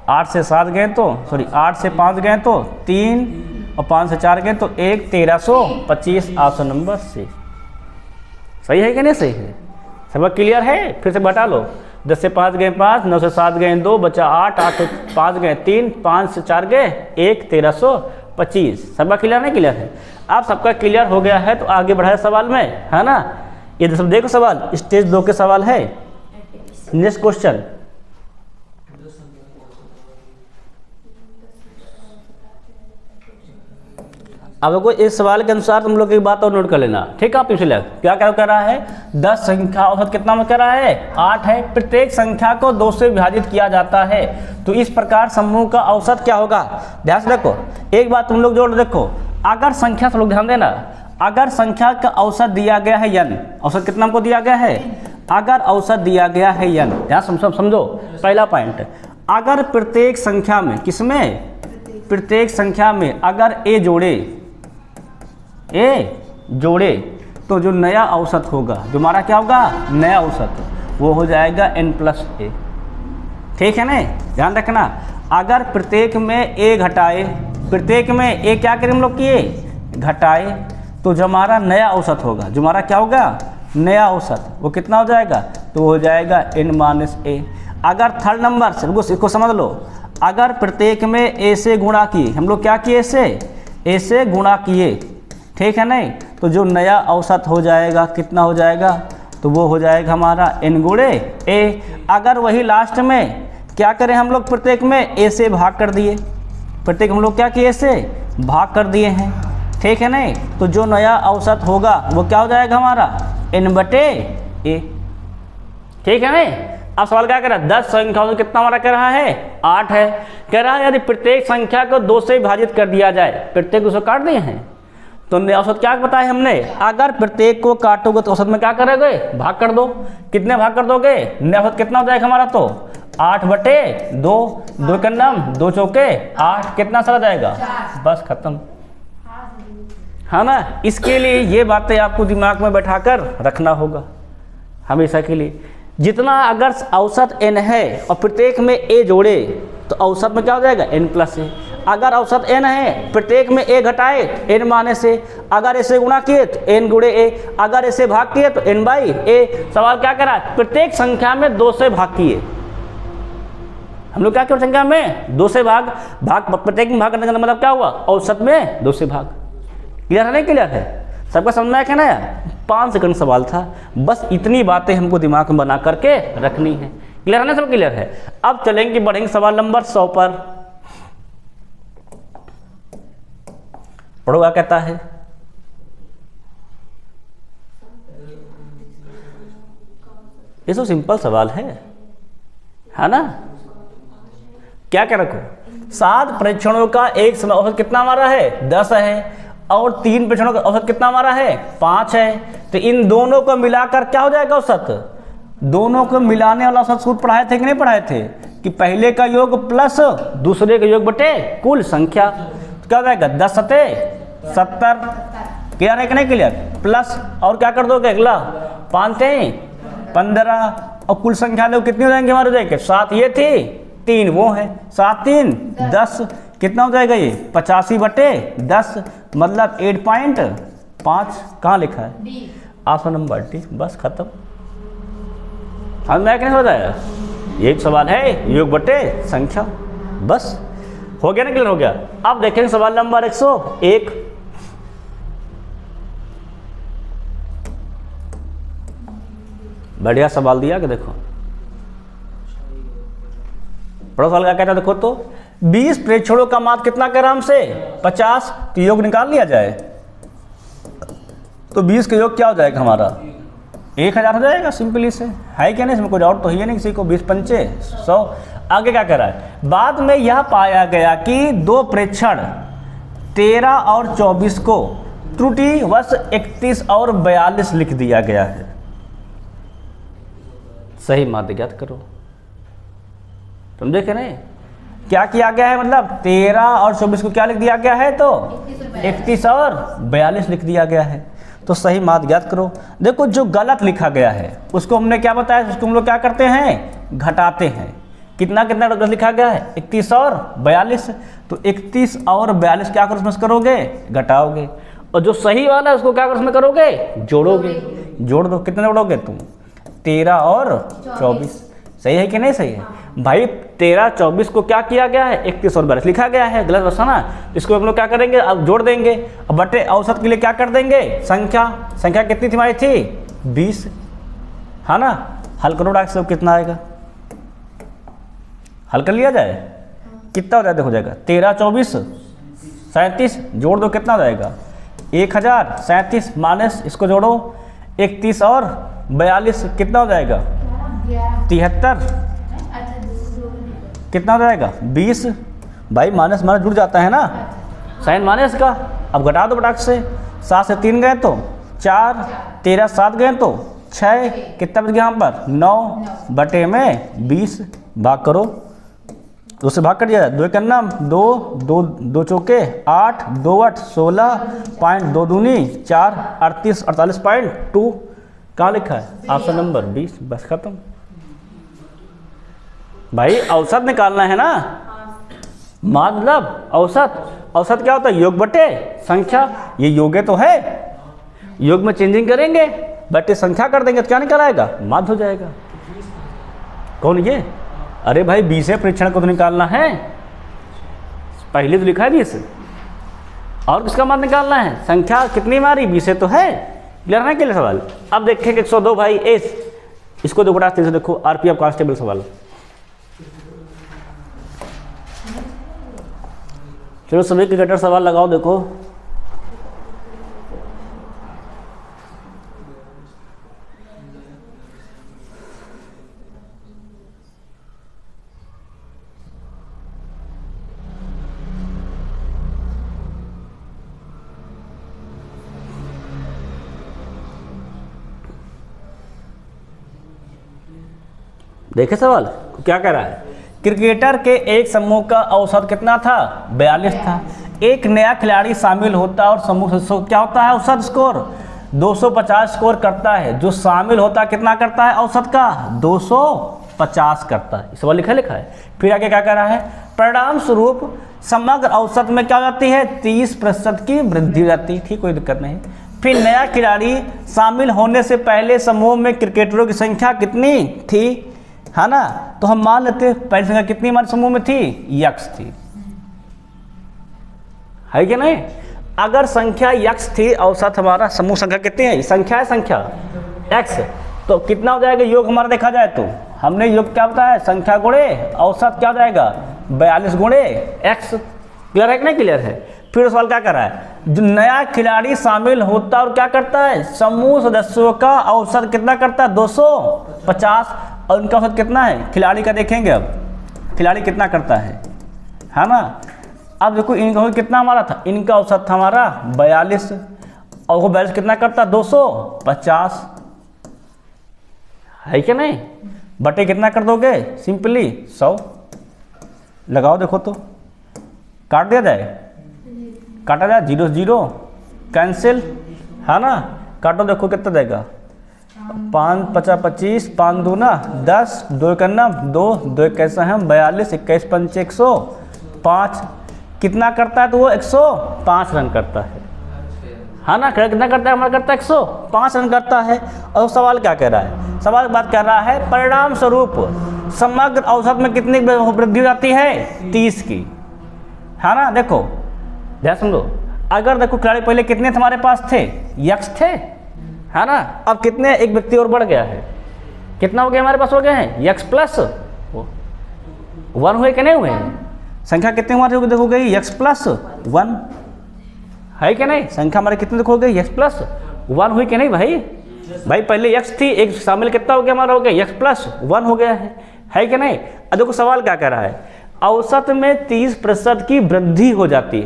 8 से 7 गए तो 8 से 5 गए तो 3 और 5 से 4 गए तो 1, 1325 ऑप्शन नंबर सी। सही है कि नहीं सही है? सब क्लियर है? फिर से बता लो। 10 से 5 गए 5, 9 से 7 गए 2, बचा 8, 8 से 5 गए 3, 5 से 4 गए 1, 1325। सबका क्लियर नहीं क्लियर है? आप सबका क्लियर हो गया है तो आगे बढ़ाए सवाल में, है ना। ये सब देखो सवाल स्टेज 2 के सवाल है। नेक्स्ट क्वेश्चन, अब लोग इस सवाल के अनुसार तुम लोग एक बात और नोट कर लेना, ठीक है। आप इसलिए क्या क्या कर रहा है, 10 संख्या औसत कितना में कर रहा है, 8 है। प्रत्येक संख्या को 2 से विभाजित किया जाता है, तो इस प्रकार समूह का औसत क्या होगा। ध्यान से देखो, एक बात तुम लोग जोड़ देखो, अगर संख्या से लोग ध्यान देना, अगर संख्या का औसत दिया गया है n, औसत कितना हमको दिया गया है, अगर औसत दिया गया है n, ध्यान समझो पहला पॉइंट, अगर प्रत्येक संख्या में, किसमें, प्रत्येक संख्या में अगर ए जोड़े तो जो नया औसत होगा, जो हमारा क्या होगा, नया औसत, वो हो जाएगा n+a। ठीक है ना, ध्यान रखना। अगर प्रत्येक में a घटाए, प्रत्येक में a क्या करें हम लोग किए, घटाए, तो जो हमारा नया औसत होगा, जो हमारा क्या होगा, नया औसत, वो कितना हो जाएगा, तो हो जाएगा n-a। अगर थर्ड नंबर से इसको समझ लो, अगर प्रत्येक में a से गुणा किए, हम लोग क्या किए, a से गुणा किए, ठीक है नहीं, तो जो नया औसत हो जाएगा कितना हो जाएगा, तो वो हो जाएगा हमारा n गुणे a। अगर वही लास्ट में क्या करें हम लोग, प्रत्येक में a से भाग कर दिए, प्रत्येक हम लोग क्या किए, a से भाग कर दिए हैं, ठीक है नहीं, तो जो नया औसत होगा वो क्या हो जाएगा हमारा n/a। ठीक है नहीं। अब सवाल क्या कह रहा है, 10 संख्याओं से कितना हमारा कह रहा है, 8 है। कह रहा है यदि प्रत्येक संख्या को 2 से विभाजित कर दिया जाए, प्रत्येक 2 से काट दिए हैं, तो औसत क्या बताया हमने, अगर प्रत्येक को काटोगे तो औसत में क्या करोगे, भाग कर दो। कितने भाग कर दोगे, औसत कितना हो जाएगा हमारा, तो 8/2, 2 के नाम 2 चौके 8, कितना सारा जाएगा, बस खत्म, है ना। इसके लिए ये बातें आपको दिमाग में बैठाकर रखना होगा हमेशा के लिए। जितना अगर औसत n है और प्रत्येक में a जोड़े तो औसत में क्या हो जाएगा, n+a। अगर औसत n है, प्रत्येक में a घटाए n माने से, अगर ऐसे गुणा किए तो n गुणे a, अगर ऐसे भाग किए तो n/a। सवाल क्या करा, प्रत्येक संख्या में 2 से भाग किए, हम लोग क्या किए, संख्या में 2 से भाग प्रत्येक में भाग करने का मतलब क्या हुआ, औसत में 2 से भाग। क्लियर है नहीं क्लियर है, सबका समझ में आया ना यार। 5 सेकंड सवाल था, बस इतनी बातें हमको दिमाग में बना करके रखनी है। क्लियर है ना, सब क्लियर है। अब चलेंगे, बढ़ेंगे सवाल नंबर 100 पर। पढ़ो क्या कहता है, ये तो सिंपल सवाल है ना। क्या क्या रखो, 7 परीक्षणों का एक समय औसत कितना हमारा है, 10 है, और 3 परीक्षणों का औसत कितना हमारा है, 5 है। तो इन दोनों को मिलाकर क्या हो जाएगा औसत, दोनों को मिलाने वाला औसत सूत्र पढ़ाए थे कि नहीं पढ़ाए थे, कि पहले का योग प्लस दूसरे का योग बटे कुल संख्या, तो क्या हो जाएगा 10 × 70। क्लियर है कि नहीं क्लियर, प्लस और क्या कर दोगे अगला, 5 × 15, और कुल संख्या लोग कितनी हो जाएंगे हमारे, हो जाएंगे 7 ये थी, 3 वो है, 7 × 3 10, कितना हो जाएगा ये 85/10, मतलब 8.5। कहाँ लिखा है, ऑप्शन नंबर डी, बस खत्म। हमें क्या हो जाएगा, एक सवाल है योग बटे संख्या, बस हो गया ना, क्लियर हो गया। अब देखेंगे सवाल नंबर 101। बढ़िया सवाल दिया कि देखो, बड़ा सवाल क्या कहता है, देखो तो 20 प्रेक्षणों का माप कितना करा हमसे, 50, तो योग निकाल लिया जाए, तो 20 का योग क्या हो जाएगा हमारा, 1000 हो जाएगा, सिंपली से है क्या नहीं, इसमें कोई डाउट तो है नहीं किसी को। 20 × 5 = 100। आगे क्या कह रहा है, बाद में यह पाया गया कि 2 प्रेक्षण 13 और 24 को त्रुटिवश 31 और 42 लिख दिया गया है। सही माध्य ज्ञात करो, समझे क्या नहीं, क्या किया गया है, मतलब 13 और 24 को क्या लिख दिया गया है, तो 31 और 42 लिख दिया गया है। तो सही माध्य ज्ञात करो। देखो जो गलत लिखा गया है उसको हमने क्या बताया, उसको हम लोग क्या करते हैं, घटाते हैं। कितना कितना लिखा गया है 31 और 42, तो 31 और 42 क्या करो उसमें करोगे, घटाओगे, और जो सही वाला है उसको क्या करो उसमें करोगे, जोड़ोगे। जोड़ दो, कितने जोड़ोगे तुम, 13 और 24। सही है कि नहीं सही है भाई? 13 24 को क्या किया गया है, 31 और 42 लिखा गया है, गलत बसा ना। इसको हम लोग क्या करेंगे, अब जोड़ देंगे। अब बटे औसत के लिए क्या कर देंगे, संख्या कितनी थी हमारी थी 20, है ना। हल करो डॉक्टर साहब, कितना आएगा, हल कर लिया जाए, कितना हो जाएगा, हो जाएगा 13 24 37, जोड़ दो कितना हो जाएगा 1037 माइनस इसको जोड़ो 31 और 42 कितना हो जाएगा 73, कितना हो जाएगा 20। भाई माइनस माइनस जुड़ जाता है ना, साइन माइनस का। अब घटा दो फटाक से, 7 से 3 गए तो 4, 13 7 गए तो 6, कितना बच गया यहाँ पर 9 बटे में 20, भाग करो, 2 से भाग कर दिया, 2 का नाम 2 2 2 चौके 8 2 8 16 पॉइंट 2 दूनी 4 38 48.2, कहाँ लिखा है ऑप्शन नंबर 20। बस खत्म भाई। औसत निकालना है ना, मतलब औसत क्या होता है, योग बटे संख्या। ये योग तो है, योग में चेंजिंग करेंगे बटे संख्या कर देंगे तो क्या निकल आएगा, माध्य हो जाएगा। कौन ये, अरे भाई 20 परीक्षण को तो निकालना है, पहले तो लिखा है 20, और किसका मान निकालना है, संख्या कितनी हमारी 20 तो है। क्लियर है के लिए सवाल। अब देखेंगे 102 भाई एस, इसको दो बटा 3 से देखो, आरपीएफ कांस्टेबल सवाल। चलो सभी क्रिकेटर सवाल लगाओ, देखो देखे सवाल क्या कह रहा है। क्रिकेटर के एक समूह का औसत कितना था, 42 था। एक नया खिलाड़ी शामिल होता है और समूह से क्या होता है, औसत स्कोर 250 स्कोर करता है। जो शामिल होता कितना करता है, औसत का 250 करता है। सवाल लिखा है। फिर आगे क्या कह रहा है, परिणाम स्वरूप समग्र औसत में क्या हो जाती है, 30% की वृद्धि हो जाती है। ठीक, कोई दिक्कत नहीं। फिर नया खिलाड़ी शामिल होने से पहले समूह में क्रिकेटरों की संख्या कितनी थी, है ना। तो हम मान लेते हैं पहली संख्या कितनी हमारे समूह में थी, यक्स थी, है कि नहीं। अगर संख्या यक्स थी, औसत हमारा समूह संख्या कितनी है, संख्या एक्स, तो कितना हो जाएगा योग हमारा देखा जाए तो हमने योग क्या बताया, संख्या गुणे औसत क्या हो जाएगा 42 गुणे एक्स। क्लियर है कि नहीं क्लियर है। फिर सवाल क्या कर रहा है, जो नया खिलाड़ी शामिल होता है और क्या करता है, समूह सदस्यों का औसत कितना करता है 250, और उनका औसत कितना है खिलाड़ी का देखेंगे। अब खिलाड़ी कितना करता है ना। अब देखो इनका औसत कितना हमारा था, इनका औसत था हमारा 42, और वो 42 कितना करता 250, है क्या नहीं। बटे कितना कर दोगे, सिंपली 100 लगाओ, देखो तो काट दिया जाए, काटा जाए 0 0 कैंसिल, है ना। काटो देखो कितना देगा, 5 5 25, 5 2 ना 10, 2 करना 2 2 कैसे हैं 42, 21 5 105, कितना करता है तो वो 105 रन करता है ना। कितना करता है हमारा, करता है 105 रन करता है। और सवाल क्या कह रहा है, सवाल बात कर रहा है परिणाम स्वरूप समग्र औसत में कितनी वृद्धि हो जाती है, 30 की, है ना। देखो ध्यान समझो, अगर देखो खिलाड़ी पहले कितने हमारे पास थे, यक्स थे, है ना। अब कितने, एक व्यक्ति और बढ़ गया है, कितना हो गया हमारे पास, हो गए हैं यक्स प्लस 1 हुए कि नहीं हुए, संख्या कितने हमारे देखो गई यक्स प्लस 1, है कि नहीं। संख्या हमारे कितने देखो गई यक्स प्लस 1 हुई कि नहीं भाई। भाई पहले यक्स थी, एक शामिल कितना हो गया हमारा, हो गया यक्स प्लस 1 हो गया है कि नहीं। अब देखो सवाल क्या कह रहा है, औसत में 30% की वृद्धि हो जाती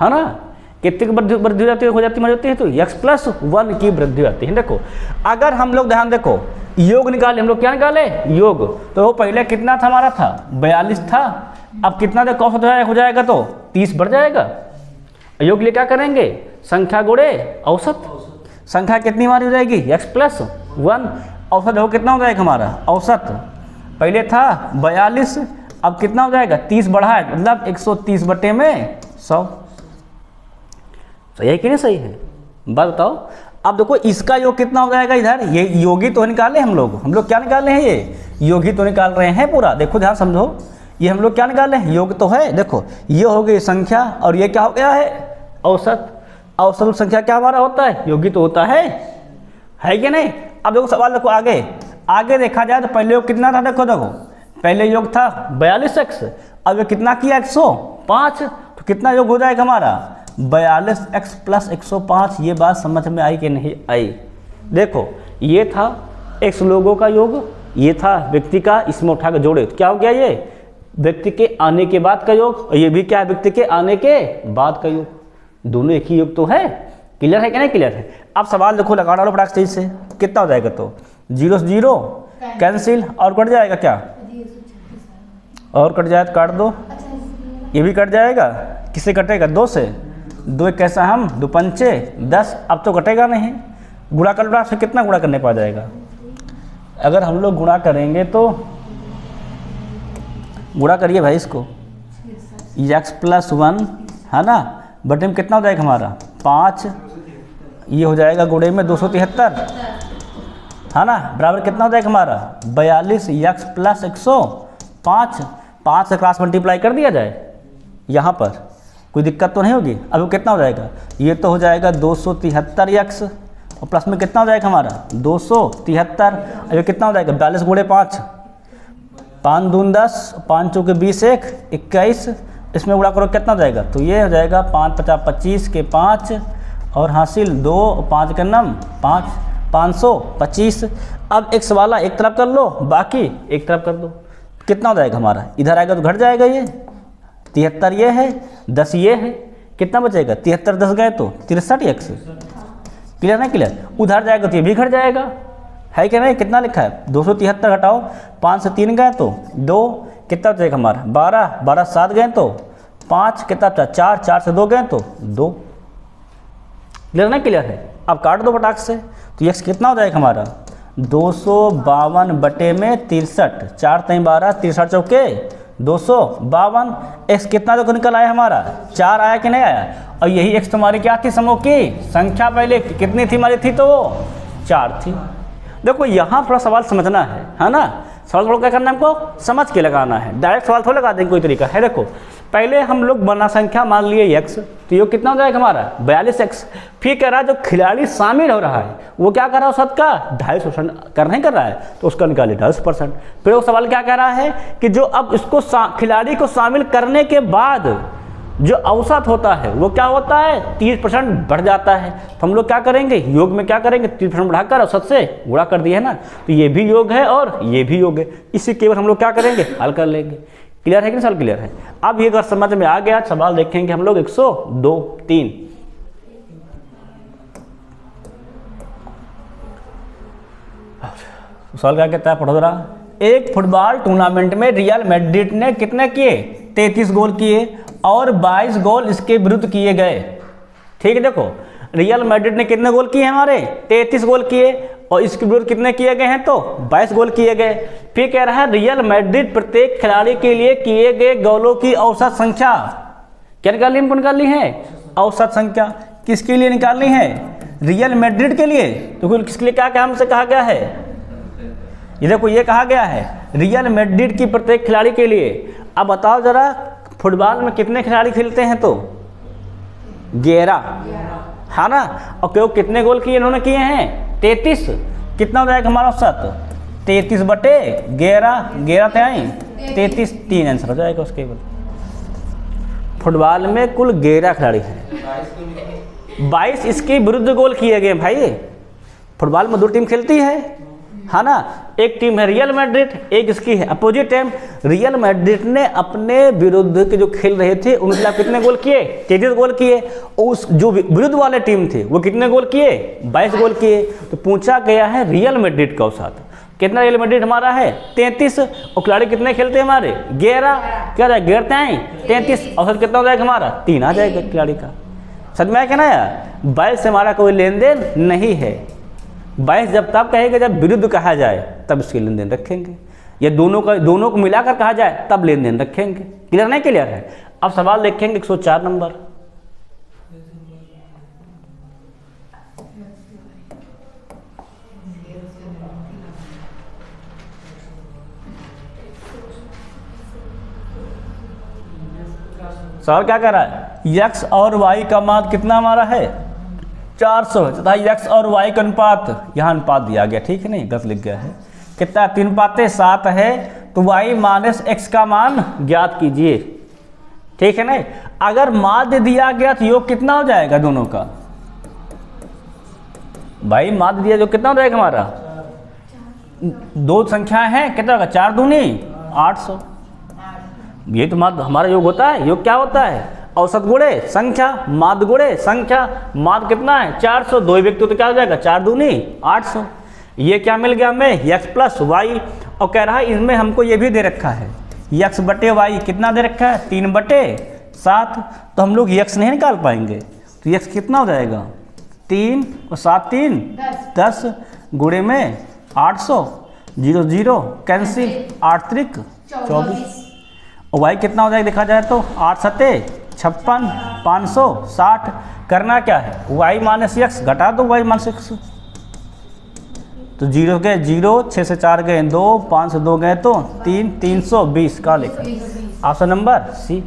है ना। कितनी की वृद्धि हो जाती है तो यक्स प्लस 1 की वृद्धि होती है। देखो अगर हम लोग ध्यान देखो, योग निकाले हम लोग, क्या निकाले योग, तो वो पहले कितना था हमारा था 42 था। अब कितना देखो औसत हो जाएगा तो 30 बढ़ जाएगा। योग लिए क्या करेंगे, संख्या गुणे औसत, संख्या कितनी हमारी हो जाएगी यक्स प्लस 1, औसत हो कितना हो जाएगा हमारा औसत पहले था 42, अब कितना हो जाएगा 30 बढ़ा है, मतलब 130 बटे में 100। सही है कि नहीं सही है, बात बताओ। अब देखो इसका योग कितना हो जाएगा इधर, ये योगी तो निकाले हम लोग क्या निकाले हैं, ये योगी तो निकाल रहे हैं पूरा। देखो ध्यान समझो, ये हम लोग क्या निकाले हैं, योग तो है। देखो ये हो गई संख्या और ये क्या हो गया है, औसत। औसत संख्या क्या हमारा होता है, योगी तो होता है कि नहीं। अब देखो सवाल देखो आगे देखा जाए तो पहले योग कितना था, देखो पहले योग था 42x, अब ये कितना किया 105, तो कितना योग हो जाएगा हमारा 42x प्लस 105। ये बात समझ में आई कि नहीं आई। देखो ये था x लोगों का योग, ये था व्यक्ति का, इसमें उठा कर जोड़े तो क्या हो गया, ये व्यक्ति के आने के बाद का योग, और ये भी क्या है, व्यक्ति के आने के बाद का योग। दोनों एक ही योग तो है। क्लियर है कि नहीं क्लियर है। अब सवाल देखो लगा डालो फटाक से, इससे कितना हो जाएगा, तो 0 से 0 कैंसिल, और कट जाएगा क्या, और कट जाए तो काट दो, ये भी कट जाएगा। किससे कटेगा, 2 से, 2 कैसा हम 2 पंचे 10, अब तो कटेगा नहीं। गुणा कर लो, कितना गुणा करने पा जाएगा, अगर हम लोग गुणा करेंगे तो गुणा करिए भाई इसको, x प्लस 1 है ना, बटे में कितना हो जाएगा हमारा 5, ये हो जाएगा गुणे में 273 है ना, बराबर कितना हो जाएगा हमारा 42x प्लस 105। 5 से क्रॉस मल्टीप्लाई कर दिया जाए, यहाँ पर कोई दिक्कत तो नहीं होगी। अब वो कितना हो जाएगा, ये तो हो जाएगा 273x और प्लस में कितना हो जाएगा हमारा 273। अब ये कितना हो जाएगा 42 गुणे 5, 5 दून 10, 5 चौके 20, 1 21, इसमें गुणा करो कितना हो जाएगा, तो ये हो जाएगा 5 50 25 के 5 और हासिल 2, 5 के 9 5, 525। अब x वाला एक तरफ कर लो, बाकी एक तरफ कर दो, कितना हो जाएगा हमारा, इधर आएगा तो घट जाएगा, ये 73 ये है, 10 ये है, कितना बचेगा 73 10 गए तो 63x। क्लियर नहीं क्लियर, उधर जाएगा तो ये भी घट जाएगा, है कि नहीं। कितना लिखा है 273 घटाओ 5 से 3 गए तो 2, कितना बचेगा हमारा 12, 12 से 7 गए तो 5, कितना बचा 4, 4 से 2 गए तो 2। क्लियर नहीं क्लियर है। अब काट दो फटाक से, तो x कितना हो जाएगा हमारा 252 बटे में 63, 4 3 12, 63 चौके 252। x कितना देखो निकल आया हमारा 4 आया कि नहीं आया। और यही x तुम्हारी क्या थी, समूह की संख्या पहले कितनी थी हमारी, थी तो वो 4 थी। देखो यहाँ थोड़ा सवाल समझना है ना, सवाल थोड़ा क्या करना है हमको, समझ के लगाना है, डायरेक्ट सवाल थोड़ा लगा देंगे कोई तरीका है। देखो पहले हम लोग बना संख्या मान लिए x, तो ये कितना हो जाएगा हमारा 42x। फिर कह रहा है जो खिलाड़ी शामिल हो रहा है वो क्या कर रहा है, औसत का 250% कर नहीं कर रहा है, तो उसका निकालिए 250%। फिर वो सवाल क्या कह रहा है कि जो अब इसको खिलाड़ी को शामिल करने के बाद जो औसत होता है वो क्या होता है 30% बढ़ जाता है। तो हम लोग क्या करेंगे, योग में क्या करेंगे 30% बढ़ाकर औसत से गुणा कर दिया है ना, तो ये भी योग है और ये भी योग है, इसी केवल हम लोग क्या करेंगे हल कर लेंगे। क्लियर है कि नहीं, सवाल क्लियर है। अब ये अगर समझ में आ गया, सवाल देखेंगे हम लोग 102 3। सवाल क्या कहता है, पढ़ो जरा। एक फुटबॉल टूर्नामेंट में रियल मैड्रिड ने कितने किए 33 गोल किए और 22 गोल इसके विरुद्ध किए गए। ठीक है, देखो रियल मैड्रिड ने कितने गोल किए हमारे 33 गोल किए और इसके विरुद्ध कितने किए गए हैं तो 22 गोल किए गए। फिर कह रहा है रियल मैड्रिड प्रत्येक खिलाड़ी के लिए किए गए गोलों की औसत संख्या क्या निकालनी है, औसत संख्या किसके लिए निकालनी है, रियल मैड्रिड के लिए। तो किसके लिए क्या क्या हमसे कहा गया है, ये देखो ये कहा गया है रियल मैड्रिड की प्रत्येक खिलाड़ी के लिए। अब बताओ जरा फुटबॉल में कितने खिलाड़ी खेलते हैं तो 11 है ना, और क्यों कितने गोल किए इन्होंने किए हैं 33। कितना हो जाएगा हमारा औसत 33 बटे 11, 11 त्याई 33, 3 आंसर हो जाएगा उसके बाद। फुटबॉल में कुल 11 खिलाड़ी हैं, 22 इसके विरुद्ध गोल किए गए भाई। फुटबॉल में 2 टीम खेलती है ना, एक टीम है रियल मैड्रिड, एक इसकी है अपोजिट टीम। रियल मैड्रिड ने अपने विरुद्ध के जो खेल रहे थे उनके खिलाफ कितने गोल किए 33 गोल किए, उस जो विरुद्ध वाले टीम थे वो कितने गोल किए 22 गोल किए। तो पूछा गया है रियल मैड्रिड का औसत कितना, रियल मैड्रिड हमारा है 33 और खिलाड़ी कितने खेलते हैं हमारे 11, क्या जाए 11 33, औसत कितना हो जाएगा हमारा 3 आ जाएगा खिलाड़ी का। समझ में आया क्या ना यार, 22 से हमारा कोई लेन देन नहीं है। 22 जब तब कहेगा जब विरुद्ध कहा जाए तब इसके लेन देन रखेंगे। ये दोनों को मिलाकर कहा जाए तब लेन देन रखेंगे। क्लियर नहीं क्लियर है? अब सवाल देखेंगे 104 नंबर। सवाल क्या कर रहा है? x और y का मान कितना हमारा है? 400 है तथा x और y का अनुपात, यहाँ अनुपात दिया गया, ठीक है, नहीं गलत लिख गया है, कितना 3:7 है। तो y माइनस x का मान ज्ञात कीजिए, ठीक है नहीं। अगर माध्य दिया गया तो योग कितना हो जाएगा दोनों का? भाई माध्य दिया जो कितना हो जाएगा हमारा? दो संख्याएं हैं, कितना होगा? 4 दूनी 800। ये तो माध्य हमारा योग होता है। योग क्या होता है? औसत गुणे संख्या, माध्य गुणे संख्या। माध्य कितना है? 400। दो व्यक्ति तो क्या हो जाएगा? 4 दूनी 800। ये क्या मिल गया हमें? x plus y. और कह रहा है इसमें हमको ये भी दे रखा है x बटे वाई, कितना दे रखा है? 3/7। तो हम लोग x नहीं निकाल पाएंगे, तो x कितना हो जाएगा? 3 और 7 3 10 गुणे में 800, 0 0 कैंसिल, 8 त्रिक 24। और y कितना हो जाएगा देखा जाए तो? 8 सते 56, 560। करना क्या है? y माइनस x घटा दो y माइनस x। तो 0 गए 0, 6 से 4 गए 2, 5 से 2 गए तो 3, 320 का लिखा। Option number C.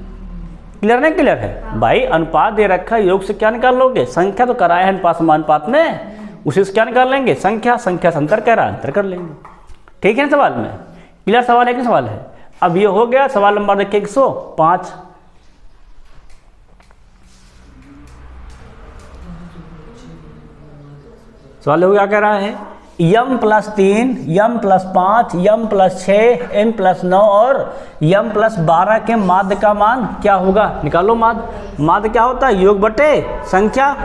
क्लियर नहीं क्लियर है? भाई अनुपात दे रखा है, योग से क्या निकाल लोगे? संख्या तो कराया है अनुपात समानुपात में, उसी से क्या निकाल लेंगे? संख्या। संख्या से अंतर कह रहा है, अंतर कर लेंगे, ठीक है ना सवाल में? क्लियर सवाल है कि सवाल है? अब ये हो गया। सवाल नंबर देखिए 105। सवाल हो क्या कह रहा है? m plus 3, m plus 5, m plus 6, m plus 9 और m प्लस 12 के माध्य का मान क्या होगा? निकालो माध्य। माध्य क्या होता है? योग बटे संख्या।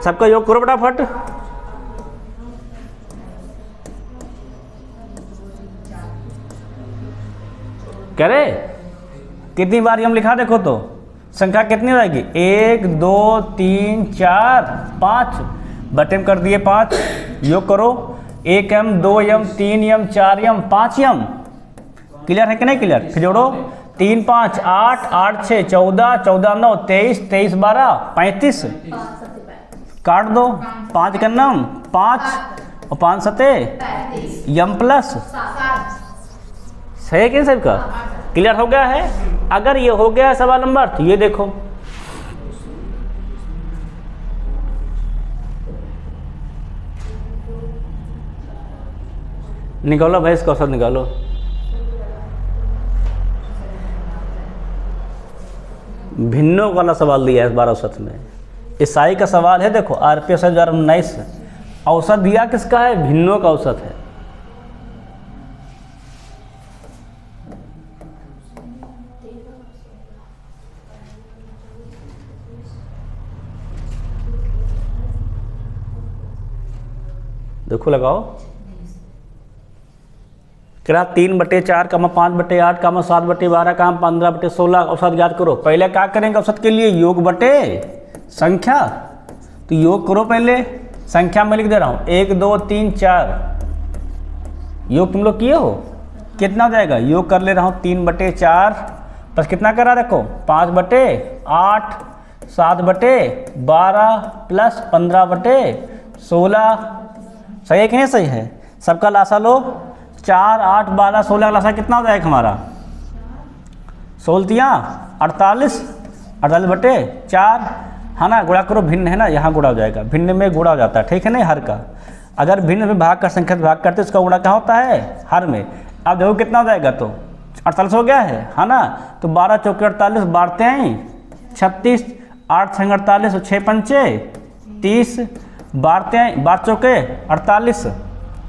सबका योग करो फटाफट। कह रहे कितनी बार हम लिखा देखो तो संख्या कितनी हो जाएगी? 1 2 3 4 5 बटे में कर दिए 5। योग करो 1m 2m 3m 4m 5m। Clear है कि नहीं क्लियर? फिर जोड़ो 3 5 8 8 6 14 14 9 23 23 12 35। काट दो 5 का नाम 5 और 5 सते m प्लस। सही है कि सबका? क्लियर हो गया है? अगर ये हो गया सवाल नंबर तो ये देखो निकालो भाई, इसका औसत निकालो। भिन्नों वाला सवाल दिया है इस बार औसत में। ईसाई का सवाल है, देखो RPS 2019। औसत दिया किसका है? भिन्नों का औसत है। देखो लगाओ, करा 3/4 का 5/8 का 7/12 का 15/16 औसत ज्ञात करो। पहले क्या करेंगे औसत के लिए? योग बटे संख्या। तो योग करो पहले, संख्या में लिख दे रहा हूँ 1 2 3 4। योग तुम लोग किए हो? कितना हो जाएगा? योग कर ले रहा हूँ 3/4 प्लस कितना करा देखो 5/8 7/12 प्लस 15/16। सही है कि नहीं सही है? सबका लासा लो। 4 8 12 16 का लासा कितना हो जाएगा हमारा? 16 48 48/4 है ना। गुणा करो, भिन्न है ना, यहाँ गुणा हो जाएगा। भिन्न में गुणा हो जाता है, ठीक है नहीं? हर का अगर भिन्न में भाग कर संख्या भाग करते उसका गुणा क्या होता है? हर में। अब देखो कितना हो जाएगा? तो 48 हो गया है ना। तो 12 चौके 48 बांटते हैं 36, 8 छंग 48 और 6 पंचे 30 बांटते हैं 12 चौके 48।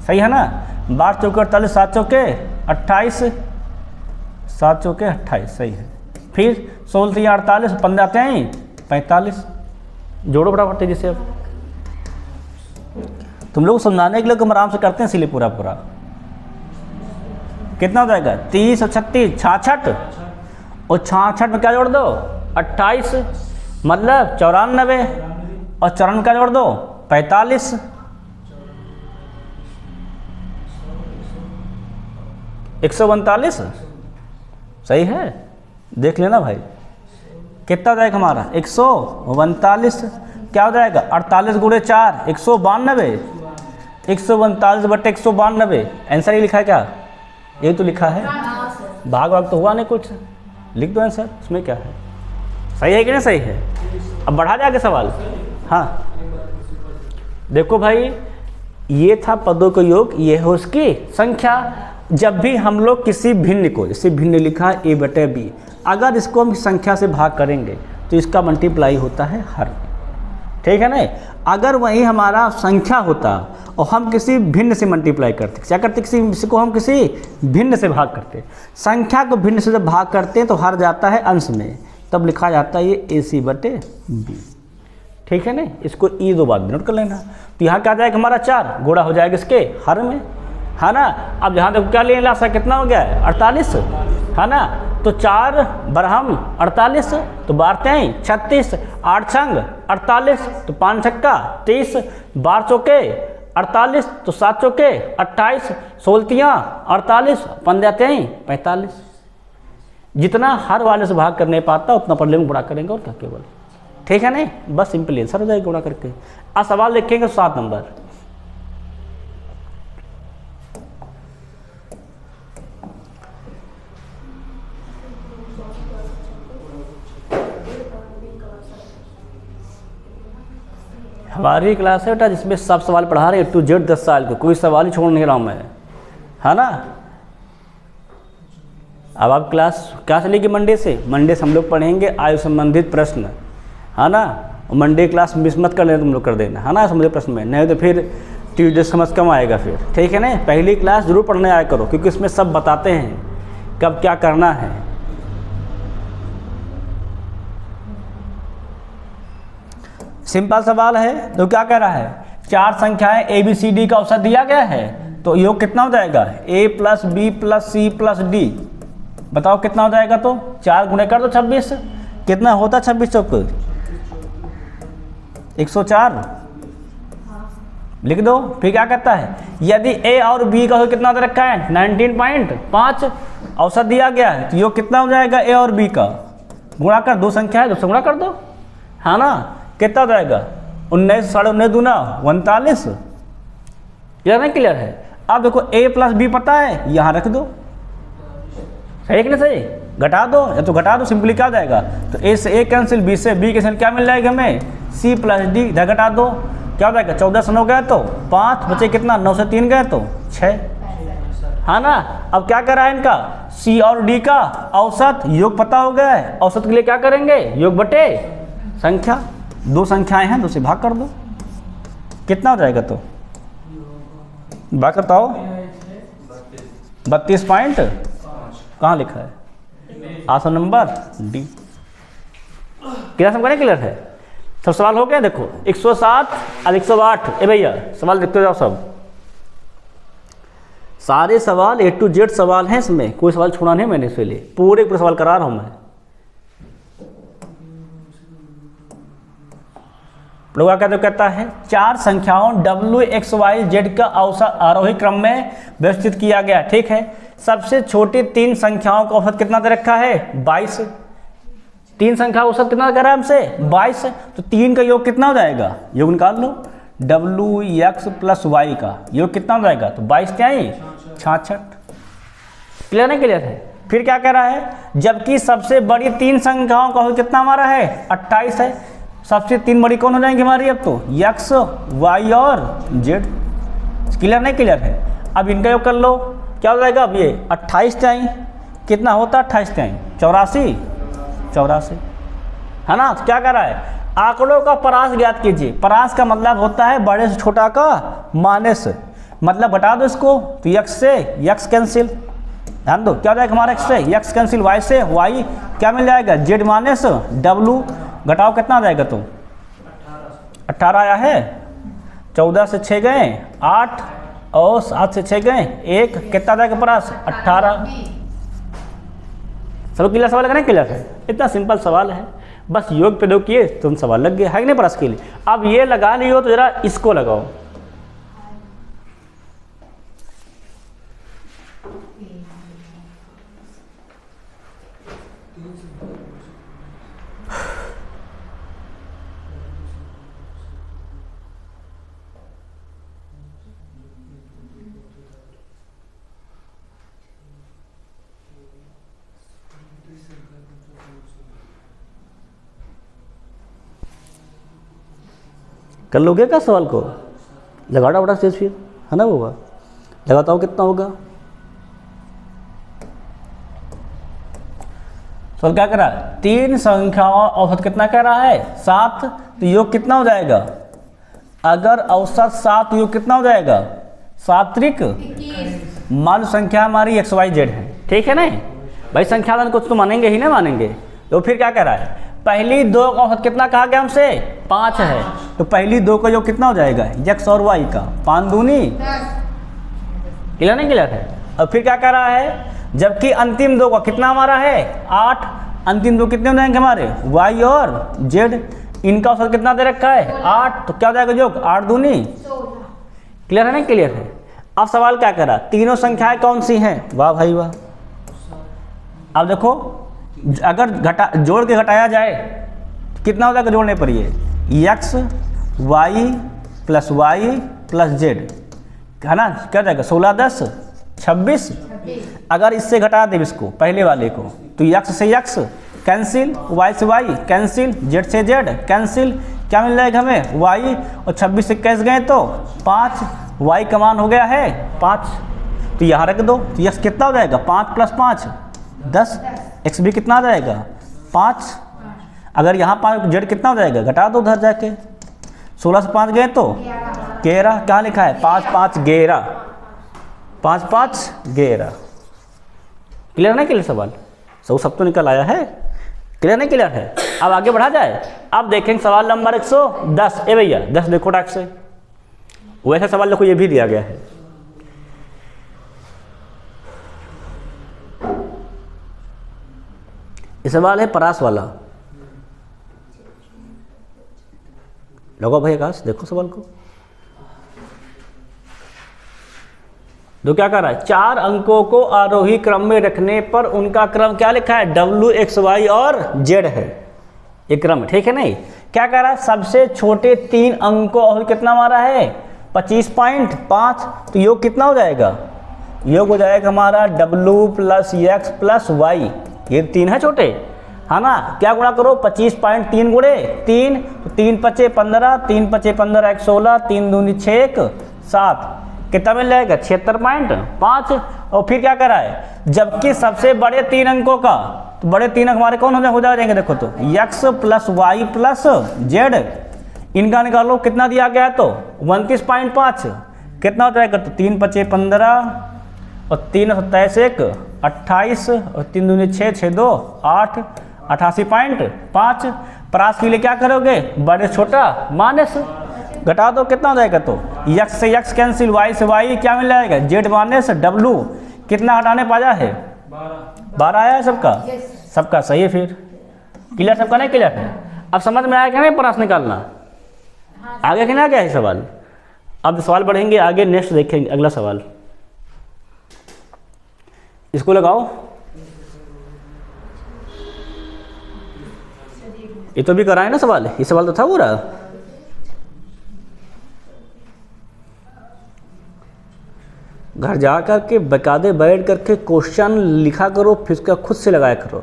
सही है ना? 12 चौके 48 7 चौके 28 7 चौके 28। सही है। फिर 16 48 15 आते हैं 45। जोड़ो बराबर तेजी से। अब तुम लोग समझाने के लिए हम आराम से करते हैं, इसीलिए पूरा पूरा कितना हो जाएगा? 30 और 36 66 और 66 में क्या जोड़ दो? 28 मतलब 94 और 54 का जोड़ दो 45। 142 सही है, देख लेना भाई। कितना हो जाएगा हमारा 142, क्या हो जाएगा 48 गुणे 4 192, 142/192। आंसर ये लिखा है क्या, ये तो लिखा है, भाग भाग तो हुआ नहीं कुछ, लिख दो आंसर, उसमें क्या है, सही है कि नहीं सही है। अब बढ़ा जाएगा सवाल। हाँ देखो भाई, ये था पदों का योग, ये है उसकी संख्या। जब भी हम लोग किसी भिन्न को, जैसे भिन्न लिखा a/b, अगर इसको हम संख्या से भाग करेंगे तो इसका मल्टीप्लाई होता है हर, ठीक है ना। अगर वही हमारा संख्या होता और हम किसी भिन्न से मल्टीप्लाई करते, क्या करते, किसी को हम किसी भिन्न से भाग करते, संख्या को भिन्न से जब भाग करते हैं तो हर जाता है अंश में, तब लिखा जाता है ये AC/b, ठीक है ना। इसको ई दो बार नोट कर लेना। तो यहाँ क्या जाएगा हमारा 4 गुणा हो जाएगा इसके हर में, है ना। अब यहाँ देखो क्या लेना सा, कितना हो गया है 48, है ना। तो 4 बरहम 48, तो बारते हैं 36, 8 छंग 48, तो 5 छक्का 30, 12 चौके 48, तो 7 चौके 28, 16 48, 15 45। जितना हर वाले से भाग करने पाता उतना पढ़ने में गुणा करेंगे, और क्या केवल, ठीक है नहीं, बस सिंपल आंसर हो जाएगा गुणा करके। अब सवाल लिखेंगे 7 नंबर। हमारी क्लास है बेटा जिसमें सब सवाल पढ़ा रहे A to Z 10 साल के, कोई सवाल ही छोड़ नहीं रहा हूँ मैं, है ना। अब आप क्लास क्या चलेगी मंडे से हम लोग पढ़ेंगे आयु संबंधित प्रश्न, है ना। मंडे क्लास मिस मत कर लेना, तुम लोग कर देना, है ना, संबंधित प्रश्न में, नहीं तो फिर ट्यूजडे समझ कम आएगा फिर, ठीक है ना। पहली क्लास जरूर पढ़ने आया करो, क्योंकि इसमें सब बताते हैं कब क्या करना है। सिंपल सवाल है, तो क्या कह रहा है, 4 संख्याएं ABCD का औसत दिया गया है, तो योग कितना हो जाएगा A + B + C + D, बताओ कितना हो जाएगा। तो 4 गुणे कर दो 26, कितना होता 26 चौक 104, लिख दो। फिर क्या कहता है, यदि A और B का कितना दे रखा है 19.5 औसत दिया गया है, तो योग कितना हो जाएगा A और B का, गुणा कर, 2 संख्या है 2 से गुणा कर दो, है ना। कितना हो जाएगा 19, 19.5 दूना 49, क्लियर नहीं क्लियर है। अब देखो A + B पता है, यहाँ रख दो, सही कि नहीं सही, घटा दो, या तो घटा दो, सिंपली क्या हो जाएगा, तो A से A कैंसिल, B से B कैंसिल, क्या मिल जाएगा हमें C + D, इधर घटा दो, क्या हो जाएगा 14 से 9 गए तो 5, बचे कितना 9 से 3 गए तो 6, है ना। अब क्या कर रहा है इनका C और D का औसत, योग पता हो गया है, औसत के लिए क्या करेंगे, योग बटे संख्या, 2 संख्याएं हैं 2 से भाग कर दो, कितना हो जाएगा, तो भाग बताओ 32 पॉइंट, कहाँ लिखा है, आसान नंबर डी। क्लियर समझ क्लियर है, सब सवाल हो गया। देखो 107 और 108, ए भैया सवाल देखते जाओ, सब सारे सवाल A to Z सवाल हैं, इसमें कोई सवाल छोड़ा नहीं मैंने, इसलिए पूरे सवाल करा रहा हूं मैं। लोग क्या कहता है, 4 संख्याओं W X Y Z का औसत आरोही क्रम में व्यवस्थित किया गया, ठीक है। सबसे छोटी 3 संख्याओं का औसत कितना दे रखा है 22, 3 संख्या औसत कितना कर रहा है हमसे 22, तो 3 का योग कितना हो जाएगा, योग निकाल लो, WX + Y का योग कितना हो जाएगा, तो 22 क्या है 66, क्लियर नहीं क्लियर है। फिर क्या कह रहा है, जबकि सबसे बड़ी 3 संख्याओं का कितना हमारा है 28 है, सबसे 3 बड़ी कौन हो जाएंगी हमारी, अब तो X Y और Z, क्लियर नहीं क्लियर है। अब इनका योग कर लो, क्या हो जाएगा, अब ये 28 टाइम कितना होता है 28 टाइम 84, है ना। तो क्या कर रहा है, आंकड़ों का परास ज्ञात कीजिए, परास का मतलब होता है बड़े से छोटा का माइनस, मतलब बता दो इसको, तो X से X कैंसिल, ध्यान दो क्या हो जाएगा हमारा, X से X कैंसिल, Y से Y क्या मिल जाएगा Z - W, घटाओ कितना आ जाएगा, तो 18 आया है, 14 से 6 गए 8 और 7 से 6 गए 1, कितना जाएगा परास 18। सब क्लियर सवाल है, क्लियर है, इतना सिंपल सवाल है, बस योग पे दो किए तुम सवाल लग गए, है कि नहीं परास के लिए। अब ये लगा लियो तो जरा इसको लगाओ, कर लोगे क्या सवाल को? लगाना बड़ा तेज फिर, है ना बाबा? लगाता हूँ कितना होगा? सवाल क्या कह रहा है? तीन संख्याओं औसत कितना कह रहा है? 7। तो योग कितना हो जाएगा? अगर औसत 7, योग कितना हो जाएगा? 7 त्रिक मान संख्या हमारी एक्स वाई जेड है, ठीक है ना भाई? संख्या में कुछ तो मानेंगे ही ना, मानेंगे। तो फिर क्या कह रहा है? पहली दो का औसत कितना कहा गया हमसे? 5 है। तो पहली दो का योग कितना हो जाएगा? एक्स और वाई का 5 दूनी। क्लियर नहीं क्लियर है? और फिर क्या कह रहा है? जबकि अंतिम दो का कितना हमारा है? 8। अंतिम दो कितने हो जाएंगे हमारे? वाई और जेड। इनका औसत कितना दे रखा है? 8। तो क्या हो जाएगा योग? 8 दूनी। क्लियर है नहीं क्लियर है? अब सवाल क्या करा? तीनों संख्याएं कौन सी हैं? वाह भाई वाह। अब देखो, अगर जोड़ के घटाया जाए कितना हो जाएगा जोड़ने पर? ये एक्स वाई प्लस जेड है ना, क्या जाएगा? 16 10 26। अगर इससे घटा दे इसको, पहले वाले को, तो एक्स से एक्स कैंसिल, वाई से वाई कैंसिल, जेड से जेड कैंसिल। क्या मिल जाएगा हमें? वाई। और 26 से कैसे गए तो 5। वाई का मान हो गया है 5। तो यहाँ रख दो। तो एक्स कितना हो जाएगा? 5 + 5 10। एक्स भी कितना आ जाएगा? 5। अगर यहाँ 5, जेड कितना हो जाएगा? घटा दो उधर जाके। 16 से 5 गए तो 11। कहाँ लिखा है? 5 5 11। 5 5 11। क्लियर नहीं क्लियर सवाल? सब तो निकल आया है। क्लियर नहीं क्लियर है? अब आगे बढ़ा जाए। अब देखेंगे सवाल नंबर 110। ए भैया 10 देखो टाक से। वैसा सवाल देखो, ये भी दिया गया है। ये सवाल है परास वाला। लगो भाई आकाश, देखो सवाल को। तो क्या कर रहा है? 4 अंकों को आरोही क्रम में रखने पर उनका क्रम क्या लिखा है? W X Y और Z है, ये क्रम, ठीक है नहीं? क्या कर रहा है? सबसे छोटे 3 अंकों और कितना हमारा है? 25.5। तो योग कितना हो जाएगा? योग हो जाएगा हमारा W + X + Y। ये 3 है छोटे, है ना? क्या गुणा करो? 25.3 गुणे 3। तो 3 × 5 = 15, 3 × 5 = 15, 1 16, 3 दूनी 6 1 7। कितना मिल जाएगा? 76.5। और फिर क्या करा है? जबकि सबसे बड़े 3 अंकों का, तो बड़े 3 अंक हमारे कौन हो जाएंगे? देखो तो x + y + z। इनका निकालो कितना दिया गया है? तो 29.5। कितना हो जाएगा? तो 3 × 5 = 15 और 3 × 27 1 28 और 3 दूनी 6 6 2 8 88.5। परास के लिए क्या करोगे? बड़े छोटा माइनस घटा दो, कितना हो जाएगा? तो x से x कैंसिल, y से y, क्या मिल जाएगा? z - w। कितना हटाने पाया है? 12 आया है सबका? सबका सही है। फिर क्लियर? सबका नहीं क्लियर है? अब समझ में आया क्या नहीं परास निकालना? आगे क्या गया है सवाल? अब सवाल बढ़ेंगे आगे, नेक्स्ट देखेंगे अगला सवाल। इसको लगाओ। ये तो भी कराए ना सवाल, ये सवाल तो था पूरा। घर जा कर के बकायदे बैठ करके क्वेश्चन लिखा करो, फिर उसका खुद से लगाया करो।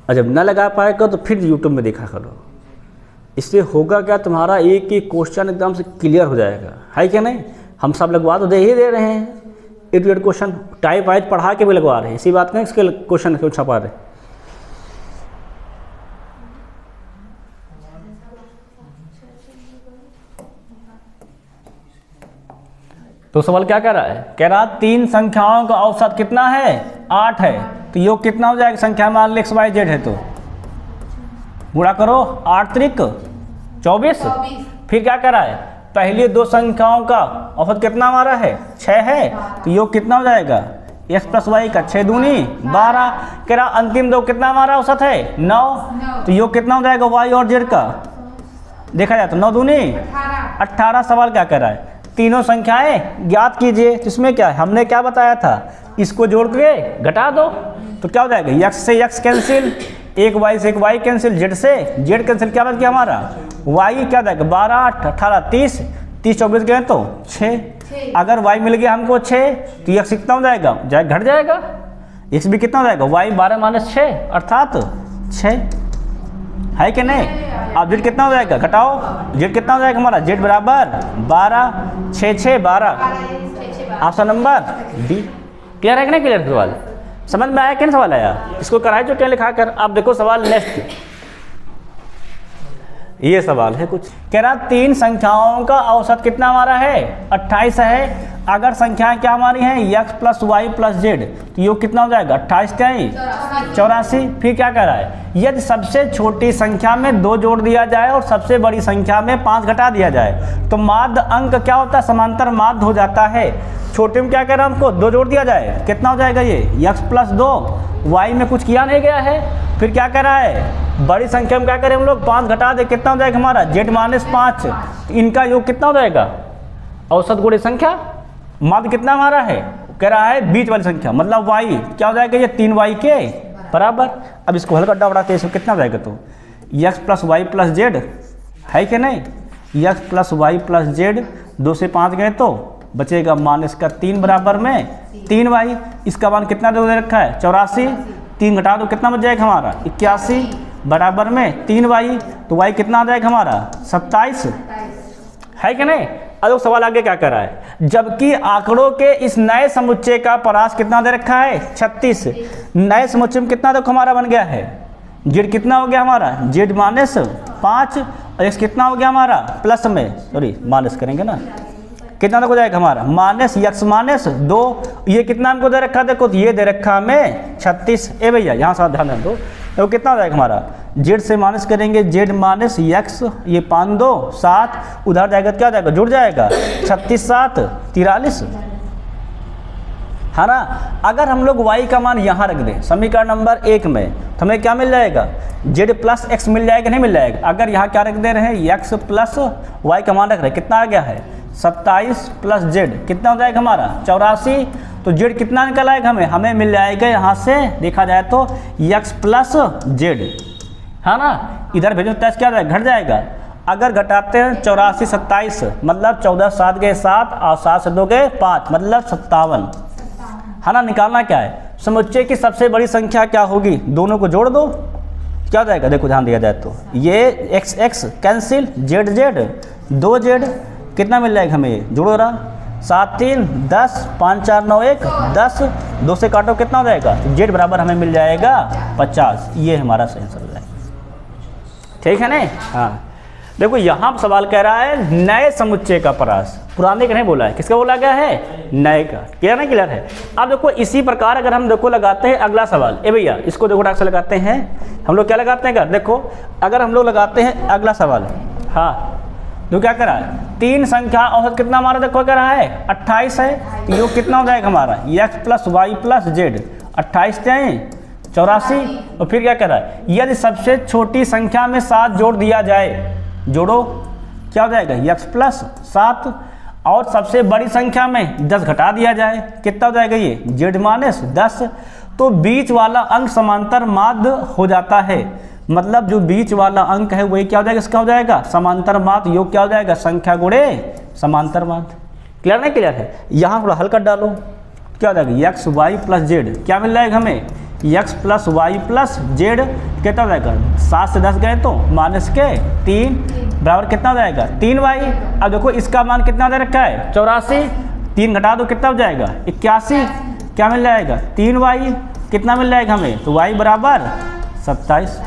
और जब ना लगा पाएगा तो फिर यूट्यूब में देखा करो। इससे होगा क्या? तुम्हारा एक एक क्वेश्चन एकदम से क्लियर हो जाएगा, है क्या नहीं? हम सब लगवा तो दे ही दे रहे हैं, A to Z question type wise पढ़ा के भी लगवा रहे हैं। इसी बात का इसके क्वेश्चन क्यों छपा रहे? तो सवाल क्या कह रहा है? कह रहा 3 संख्याओं का औसत कितना है? 8 है। तो योग कितना हो जाएगा? संख्या मान लो x y z है तो गुणा करो 8 त्रिक 24। फिर क्या कह रहा है? पहली 2 संख्याओं का औसत कितना हमारा है? 6 है। तो योग कितना हो जाएगा? x + y का 6 दूनी 12। कह रहा अंतिम 2 कितना हमारा औसत है? 9। तो योग कितना हो जाएगा y और z का? देखा जाए तो 9 दूनी 18। सवाल क्या कह रहा है? तीनों संख्याएं ज्ञात कीजिए। तो इसमें क्या है? हमने क्या बताया था? इसको जोड़ के घटा दो, तो क्या हो जाएगा? x से x कैंसिल, एक वाई से एक वाई कैंसिल, जेड से जेड कैंसिल, क्या बात किया हमारा वाई क्या जाएगा 12 8 18 30, 30 24 गए तो 6। अगर वाई मिल गया हमको 6 तो एक्स कितना हो जाएगा, घट जाएगा, एक्स भी कितना हो जाएगा वाई 12 माइनस 6 अर्थात 6 है कि नहीं। अब जेड कितना हो जाएगा, घटाओ, जेड कितना हो जाएगा हमारा, जेड बराबर 12 6 6 12, ऑप्शन नंबर डी। क्लियर है कि नहीं, क्लियर सवाल समझ में आया कि नहीं, सवाल आया, इसको कराए जो क्या लिखा कर। आप देखो सवाल नेक्स्ट, ये सवाल है कुछ कह रहा 3 संख्याओं का औसत कितना हमारा है 28 है। अगर संख्याएं क्या हमारी हैं x plus y plus z, तो योग कितना हो जाएगा 28 क्या ही 84। फिर क्या कह रहा है, यदि सबसे छोटी संख्या में 2 जोड़ दिया जाए और सबसे बड़ी संख्या में 5 घटा दिया जाए तो माध्य अंक क्या होता है, समांतर माध्य हो जाता है। छोटे में क्या कह रहा है हमको 2 जोड़ दिया जाए, कितना हो जाएगा ये x प्लस 2, y में कुछ किया नहीं गया है। फिर क्या कह रहा है, बड़ी संख्या में क्या करें हम लोग 5 घटा दे, कितना हो जाएगा हमारा z माइनस 5, इनका योग कितना हो जाएगा औसत गुणे संख्या, माध्य कितना हमारा है, कह रहा है बीच वाली संख्या, मतलब y क्या हो जाएगा ये 3y के बराबर। अब इसको हल्का गड्ढा बढ़ाते हैं, इसको कितना हो जाएगा तो x plus y plus z है कि नहीं, x plus y plus z 2 से 5 गए तो बचेगा माइनस का 3 बराबर में 3y, इसका मान कितना दे रखा है 84, 3 घटा दो कितना बच जाएगा हमारा 81 बराबर में 3y, तो y कितना आ जाएगा हमारा 27 है कि नहीं। अब सवाल आगे क्या कर रहा है, जबकि आंकड़ों के इस नए समुच्चय का परास कितना दे रखा है 36, नए समुच्चय में कितना देखो हमारा बन गया है, जेड कितना हो गया हमारा जेड माइनस 5 और एक्स कितना हो गया हमारा प्लस में, सॉरी माइनस करेंगे ना, कितना तक हो जाएगा हमारा माइनस एक्स माइनस 2, ये कितना हमको दे रखा, देखो तो ये दे रखा हमें 36। ए भैया यहाँ से ध्यान दो, तो कितना हो जाएगा हमारा, जेड से माइनस करेंगे जेड माइनस एक्स, ये 5 2 7, उधर जाएगा क्या जाएगा जुड़ जाएगा 36 7 43 है ना। अगर हम लोग y का मान यहाँ रख दें समीकरण नंबर 1 में तो हमें क्या मिल जाएगा, z प्लस एक्स मिल जाएगा नहीं मिल जाएगा। अगर यहाँ क्या रख दे रहे हैं x प्लस y का मान रख रहे हैं, कितना आ गया है 27 प्लस जेड कितना हो जाएगा हमारा 84, तो जेड कितना निकल आएगा हमें मिल जाएगा यहाँ से देखा जाए तो x प्लस जेड है ना। इधर भेजो तो क्या जाएगा घट जाएगा, अगर घटाते हैं 84 27 मतलब 14 7 गए 7 और 7 से 2 गए 5 मतलब 57 है ना। निकालना क्या है, समुच्चय की सबसे बड़ी संख्या क्या होगी, दोनों को जोड़ दो क्या हो जाएगा, देखो ध्यान दिया जाए तो ये x x cancel Z Z 2z कितना मिल जाएगा हमें, जोड़ो रहा 7 3 10 5 4 9 1 10, 2 से काटो कितना हो जाएगा, जेड बराबर हमें मिल जाएगा 50। ये हमारा सही आंसर है, ठीक है ना। हाँ देखो यहाँ सवाल कह रहा है नए समुच्चय का परास, पुराने का नहीं बोला है, किसका बोला गया है नए का। क्लियर ना, क्लियर है। अब देखो इसी प्रकार अगर हम देखो लगाते हैं अगला सवाल, ए भैया इसको देखो डाक से लगाते हैं हम लोग, क्या लगाते हैं कर देखो, अगर हम लोग लगाते हैं अगला सवाल, हाँ तो क्या करा है 3 संख्या औसत कितना हमारा देखो कह रहा है 28 है, तो योग कितना हो जाएगा हमारा x plus y plus z 28 जाए 84, और फिर क्या कह रहा है यदि सबसे छोटी संख्या में 7 जोड़ दिया जाए, जोड़ो क्या हो जाएगा x प्लस 7, और सबसे बड़ी संख्या में 10 घटा दिया जाए कितना हो जाएगा ये z माइनस 10, तो बीच वाला अंक समांतर माध्य हो जाता है, मतलब जो बीच वाला अंक है वही क्या हो जाएगा इसका हो जाएगा समांतर माध्य, योग क्या हो जाएगा संख्या गुणे समांतर माध्य। क्लियर नहीं, क्लियर है। यहाँ थोड़ा हल्का डालो क्या हो जाएगा x y प्लस जेड क्या मिल जाएगा हमें x plus y plus z कितना हो जाएगा 7 से 10 गए तो माइनस के 3 बराबर कितना हो जाएगा 3y। अब देखो इसका मान कितना दे रखा है 84, 3 घटा दो कितना हो जाएगा 81, क्या मिल जाएगा 3y कितना मिल जाएगा हमें, तो y बराबर 27,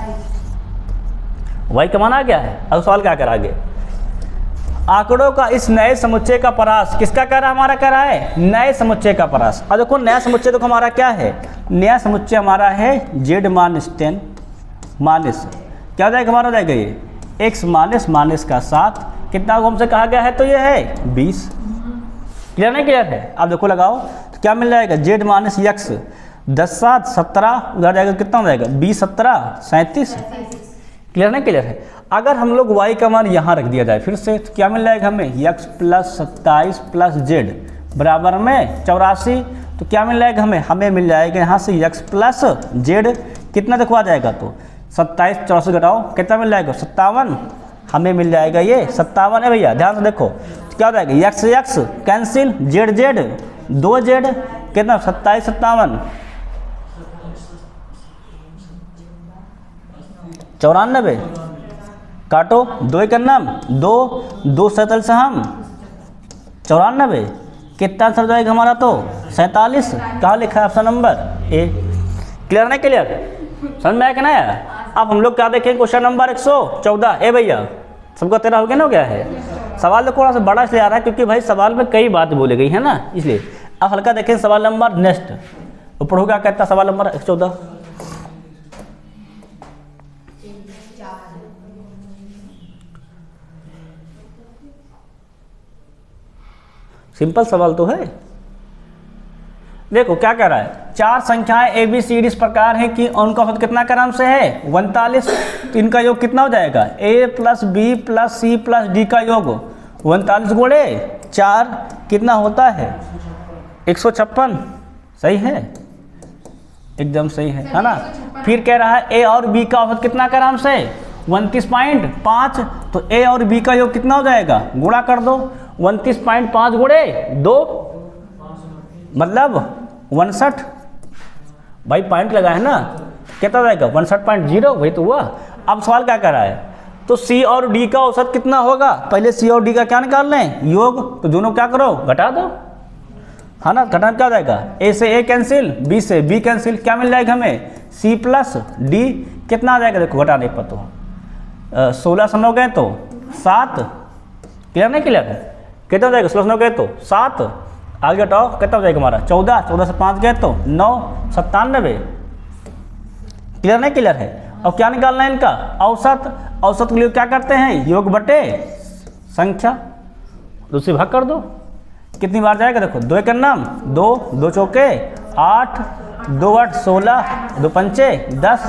y का मान आ गया है। अब सवाल क्या करा आगे, आंकड़ों का इस नए समुच्चय का परास किसका कह रहा है हमारा कह रहा है नए समुच्चय का परास। अब देखो नया समुच्चय देखो हमारा क्या है, नया समुच्चय हमारा है जेड माइनस 10 माइनस क्या हो जाएगा हमारा हो जाएगा ये एक्स माइनस माइनस का 7 कितना हमसे कहा गया है तो ये है 20। क्लियर नहीं, क्लियर है। अब देखो लगाओ तो क्या मिल जाएगा जेड माइनस एक्स 10 7 17 उधर जाएगा कितना हो जाएगा 20 17 37। क्लियर नहीं, क्लियर है। अगर हम लोग y का मान यहाँ रख दिया जाए फिर से तो क्या मिल जाएगा हमें x प्लस 27 प्लस जेड बराबर में 84, तो क्या मिल जाएगा हमें मिल जाएगा यहाँ से x प्लस जेड कितना देखो आ जाएगा तो 27 64 घटाओ कितना मिल जाएगा 57, हमें मिल जाएगा ये 57 है भैया। ध्यान से देखो क्या हो जाएगा, x x cancel, Z Z 2 Z कितना 27 57 94, काटो 2 का नाम 2 2 सतल से हम 94, कितना आंसर जाएगा हमारा तो 47। कहाँ लिखा है ऑप्शन नंबर ए। क्लियर नहीं क्लियर, समझ में आया कि नहीं आया। अब हम लोग क्या देखें क्वेश्चन नंबर 114 ए भैया, सबका 13 हो गया ना, हो गया है। सवाल तो थोड़ा सा बड़ा इसलिए आ रहा है क्योंकि भाई सवाल में कई बात बोली गई है ना, इसलिए। अब हल्का देखें सवाल नंबर नेक्स्ट ऊपर होगा, कहता सवाल नंबर 114। सिंपल सवाल तो है। देखो क्या कह रहा है, 4 संख्याएं ए बी सी डी इस प्रकार हैं कि उनका औसत कितना क्रम से है 39, तो इनका योग कितना हो जाएगा A plus B plus C plus D का योग 39 गुणे 4 कितना होता है 156। सही है, एकदम सही है ना। फिर कह रहा है ए और बी का औसत कितना क्रम से 29.5, तो ए और बी का योग कितना हो जाएगा, गुणा कर दो 29.5 गुणे 2 मतलब 59। भाई पॉइंट लगा है ना, कितना जाएगा 61.0, वही तो हुआ। अब सवाल क्या कर रहा है, तो सी और डी का औसत कितना होगा, पहले सी और डी का क्या निकाल लें योग, तो दोनों क्या करो घटा दो, है ना। घटाना क्या हो जाएगा, ए से ए कैंसिल, बी से बी कैंसिल, क्या मिल जाएगा हमें सी प्लस डी कितना आ जाएगा, देखो घटा नहीं पता 16 से 9 गए तो 7, क्लियर नहीं क्लियर, कितना हो जाएगा 16 से 9 गए तो 7, आगे घटाओ कितना हो जाएगा हमारा 14, 14 से 5 गए तो 9 97, क्लियर नहीं क्लियर है। और क्या निकालना है इनका औसत, औसत के लिए क्या करते हैं योग बटे संख्या, दूसरी भाग कर दो, कितनी बार जाएगा देखो 2 का नाम 2 2 चौके 8 2 8 16 2 पंचे 10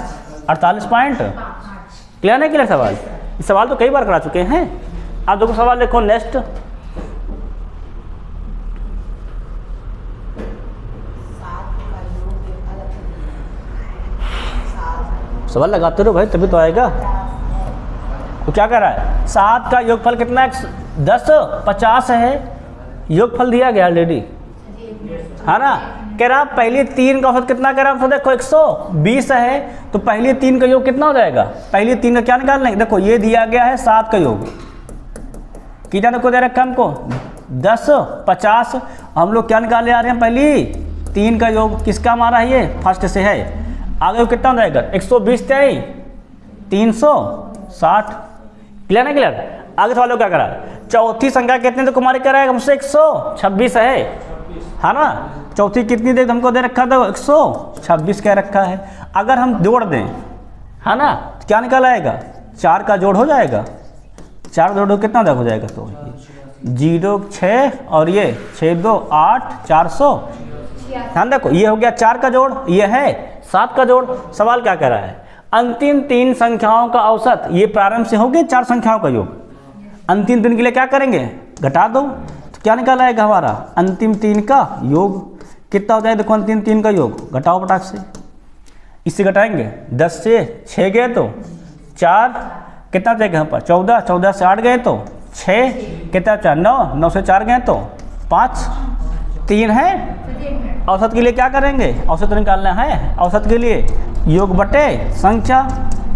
48 पॉइंट। क्लियर नहीं क्लियर सवाल, इस सवाल तो कई बार करा चुके हैं। आप देखो सवाल देखो नेक्स्ट, सवाल लगाते रहो भाई तभी तो आएगा। तो क्या कर रहा है 7 का योगफल कितना है 10 50 है, योगफल दिया गया ऑलरेडी, है ना। कह रहा पहली 3 का औसत कितना कह रहा है, देखो 120 है, तो पहली 3 का योग कितना हो जाएगा, पहली 3 का क्या निकालना है, देखो ये दिया गया है 7 का योग, कितना को दे रखा हमको 10 50, हम लोग क्या निकाले आ रहे हैं पहली 3 का योग, किसका हमारा है ये फर्स्ट से है, आगे कितना हो जाएगा 120 360। क्लियर ना क्लियर। आगे सवालों क्या करा, चौथी संख्या कितनी तो कुमारी कह रहा है हमसे 126 है ना। चौथी कितनी दे हमको दे रखा था 126 कह रखा है। अगर हम जोड़ दें है ना तो क्या निकल आएगा 4 का जोड़ हो जाएगा, 4 जोड़ कितना हो जाएगा तो 0 6 और ये 6 2 8 400। ध्यान देखो ये हो गया 4 का जोड़, ये है 7 का जोड़। सवाल क्या कह रहा है अंतिम 3 संख्याओं का औसत, ये प्रारंभ से हो गए 4 संख्याओं का योग, अंतिम 3 के लिए क्या करेंगे घटा दो, तो क्या निकल आएगा हमारा अंतिम 3 का योग कितना हो जाएगा, देखो अंतिम 3 का योग घटाओ पटाख से, इससे घटाएंगे 10 से 6 गए तो 4 कितना जाएगा यहाँ पर 14 14 से 8 गए तो 6 कितना 4 9 9 से 4 गए तो 5 3 है। औसत के लिए क्या करेंगे, औसत निकालना है, औसत के लिए योग बटे संख्या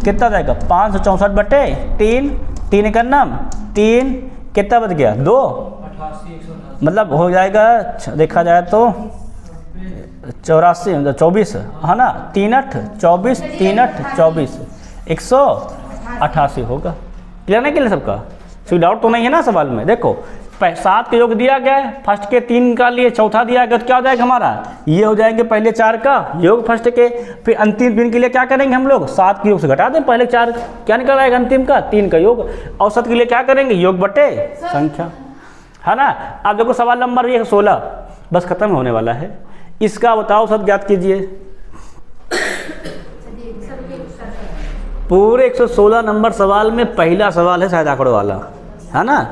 कितना जाएगा 564 बटे 3 3 का नाम 3 कितना बच गया 2, मतलब हो जाएगा देखा जाए तो 84 24 है ना, 3 8 24 3 8 24 188 होगा। क्लियर नहीं क्लियर सबका, कोई डाउट तो नहीं है ना सवाल में। देखो 7 का योग दिया गया है, फर्स्ट के 3 का लिए चौथा दिया गया तो क्या हो जाएगा हमारा, ये हो जाएंगे पहले 4 का योग फर्स्ट के, फिर अंतिम 3 के लिए क्या करेंगे हम लोग 7 के योग से घटा दें पहले 4, क्या निकल आएगा अंतिम का 3 का योग। औसत के लिए क्या करेंगे योग बटे संख्या, है ना। अब देखो सवाल नंबर 16 बस खत्म होने वाला है, इसका बताओ औसत ज्ञात कीजिए। पूरे 116 नंबर सवाल में पहला सवाल है शायद आंकड़ों वाला, है ना।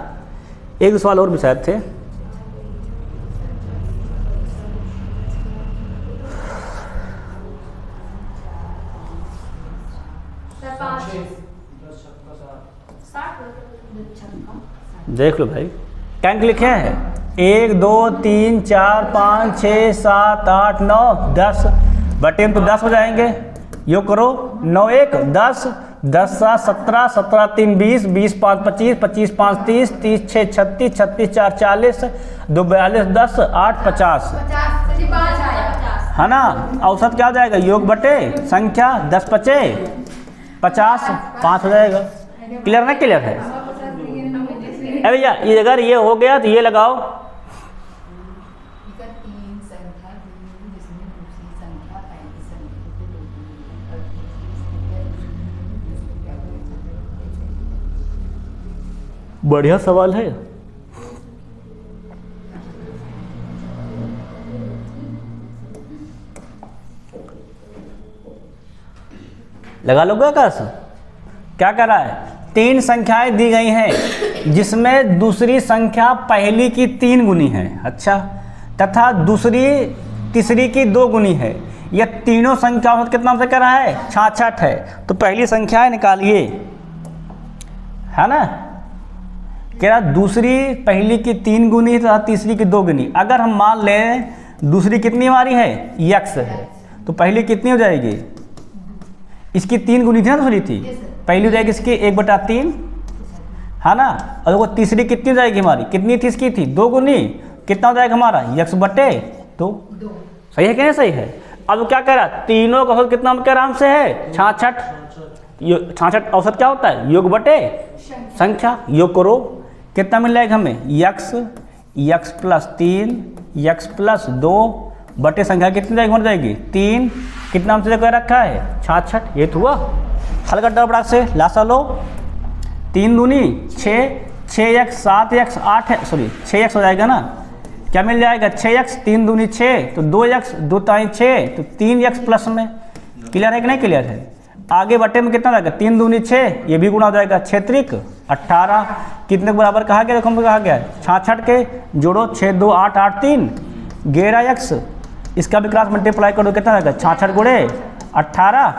एक दो सवाल और भी शायद थे। देख लो भाई, कैंक लिखे हैं 1 2 3 4 5 6 7 8 9 10 बटे में तो 10 हो जाएंगे। यो करो 9 1 10 10 7 17 17 3 20 20 5 25 25 5 30 30 6 36 36 4 40 2 42 10 8 50 है ना। औसत क्या हो जाएगा? योग बटे संख्या 10 बचे 50 5 हो जाएगा। क्लियर ना? क्लियर है भैया। ये अगर ये हो गया तो ये लगाओ, बढ़िया सवाल है। लगा लोगे क्या कर रहा है? 3 संख्याएं दी गई हैं जिसमें दूसरी संख्या पहली की 3 गुनी है, अच्छा, तथा तीसरी की 2 गुनी है। यह तीनों संख्याओं से कितना से कर रहा है? 66 है। तो पहली संख्याएं निकालिए, है ना। कह रहा दूसरी पहली की 3 गुनी तथा तीसरी की 2 गुनी। अगर हम मान लें दूसरी कितनी हमारी है? x है, तो पहली कितनी हो जाएगी? इसकी 3 गुनी थी ना, दूसरी थी, पहली हो जाएगी इसकी 1/3, है ना। और देखो तीसरी कितनी हो जाएगी हमारी? कितनी थी इसकी? थी 2 गुनी। कितना हो जाएगा हमारा? x/2। सही है क्या? सही है। अब क्या कह रहा? तीनों का औसत कितना क्या आराम से है? 66। 66 औसत क्या होता है? योग बटे संख्या। योग करो, कितना मिल जाएगा हमें? x + 3 x + 2 बटे संख्या कितनी जाएगी? बन जाएगी 3। कितना हमसे कह रखा है? 66। ये तो हुआ। हल कर दो बड़ा से, लासा लो। 3 दूनी 6, 6x 7x 8 है, सॉरी 6x हो जाएगा ना। क्या मिल जाएगा? 6x 3 दूनी 6 तो 2x 2 ताई 6 तो 3x प्लस में। क्लियर है कि नहीं? क्लियर है। आगे बटे में कितना जाएगा? 3 दूनी 6, ये भी गुणा हो जाएगा 6 त्रिक 18। कितने के बराबर कहा गया? देखो हम कहा गया है 66 के जोड़ो 6 2 8 8 3 11x। इसका भी क्रॉस मल्टीप्लाई करो, कितना जाएगा? 66 गुणे 18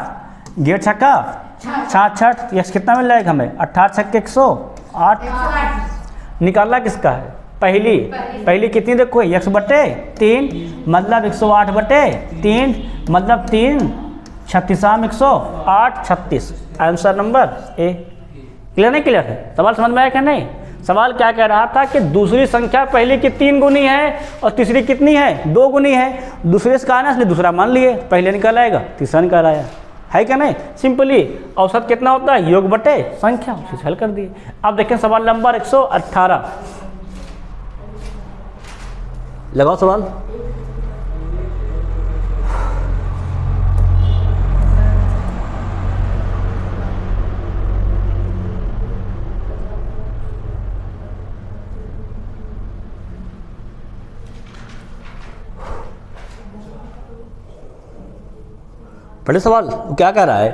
गेट छक्का 66। यस कितना मिल जाएगा हमें? 18 छक्के 108। निकालना किसका है? पहली कितनी देखो? x बटे 3 मतलब 108 बटे 3 मतलब 3 36 108 36। Answer number A. क्लियर नहीं? क्लियर है। सवाल समझ में आया क्या? नहीं। सवाल क्या कह रहा था कि दूसरी संख्या पहली की 3 गुनी है और तीसरी कितनी है? 2 गुनी है। दूसरे से कहा ना, इसलिए दूसरा मान लिए, पहले निकल आएगा, तीसरा निकल आया, है क्या नहीं? सिंपली औसत कितना होता है? योग बटे संख्या, उसे हल कर दिए। अब देखें सवाल नंबर 118। लगाओ सवाल। पहले सवाल क्या कह रहा है?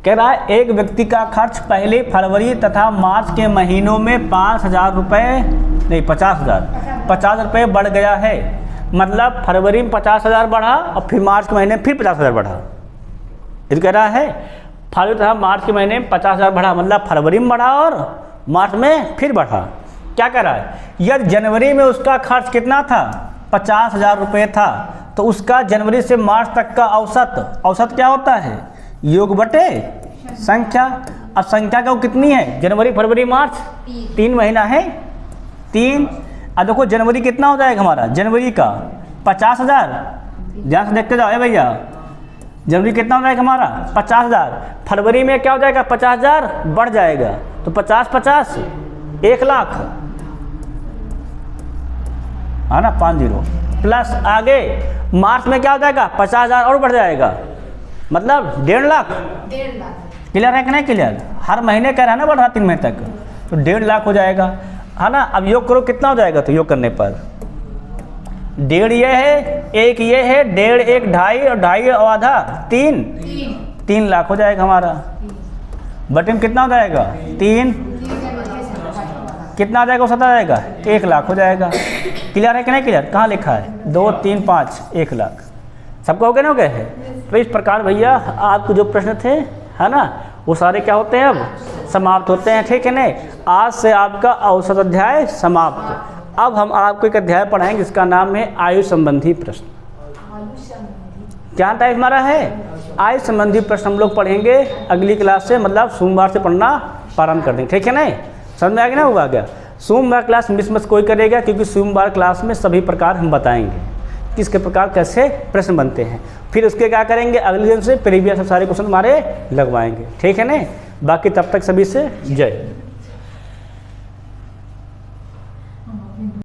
कह रहा है एक व्यक्ति का खर्च पहले फरवरी तथा मार्च के महीनों में 5,000 रुपये नहीं 50 रुपये बढ़ गया है। मतलब फरवरी में 50,000 बढ़ा और फिर मार्च के महीने में फिर 50,000 बढ़ा। ये कह रहा है फरवरी तथा मार्च के महीने में 50,000 बढ़ा, मतलब फरवरी में बढ़ा और मार्च में फिर बढ़ा। क्या कह रहा है? यदि जनवरी में उसका खर्च कितना था? 50,000 रुपये था, तो उसका जनवरी से मार्च तक का औसत क्या होता है? योग बटे संख्या। अब संख्या का वो कितनी है? जनवरी फरवरी मार्च 3 महीना है 3। अब देखो जनवरी कितना हो जाएगा हमारा? जनवरी का 50,000। ध्यान से देखते जाओ भैया, जनवरी कितना हो जाएगा हमारा? 50,000। फरवरी में क्या हो जाएगा? 50,000 बढ़ जाएगा, तो 50 50 1 लाख, है ना, 50 प्लस आगे मार्च में क्या हो जाएगा? 50,000 और बढ़ जाएगा, मतलब 1.5 लाख। क्लियर है कि नहीं? क्लियर। हर महीने कह रहा है ना बढ़ रहा 3 महीने तक, तो 1.5 लाख हो जाएगा, है ना। अब योग करो कितना हो जाएगा? तो योग करने पर 1.5 ये है, 1 ये है, 1.5 1 2.5 और 2.5 और आधा 3 लाख हो जाएगा हमारा। बटे में कितना हो जाएगा? 3 कितना आ जाएगा? औसत आ जाएगा 1 लाख हो जाएगा। क्लियर है कि नहीं? क्लियर। कहाँ लिखा है? 2 3 5 1 लाख। सबको हो गए ना? हो गए है। तो इस प्रकार भैया आपको जो प्रश्न थे, है ना, वो सारे क्या होते हैं, अब समाप्त होते हैं, ठीक है नहीं। आज से आपका औसत अध्याय समाप्त। अब हम आपको एक अध्याय पढ़ाएंगे जिसका नाम है आयु संबंधी प्रश्न। क्या टाइप हमारा है, आयु संबंधी प्रश्न हम लोग पढ़ेंगे अगली क्लास से, मतलब सोमवार से पढ़ना प्रारंभ कर देंगे, ठीक है नहीं। समझ में आ गया ना, हुआ गया। सोमवार क्लास मिस मत कोई करेगा, क्योंकि सोमवार क्लास में सभी प्रकार हम बताएंगे किसके प्रकार कैसे प्रश्न बनते हैं। फिर उसके क्या करेंगे, अगले दिन से प्रीवियस सारे क्वेश्चन हमारे लगवाएंगे, ठीक है नहीं। बाकी तब तक सभी से जय।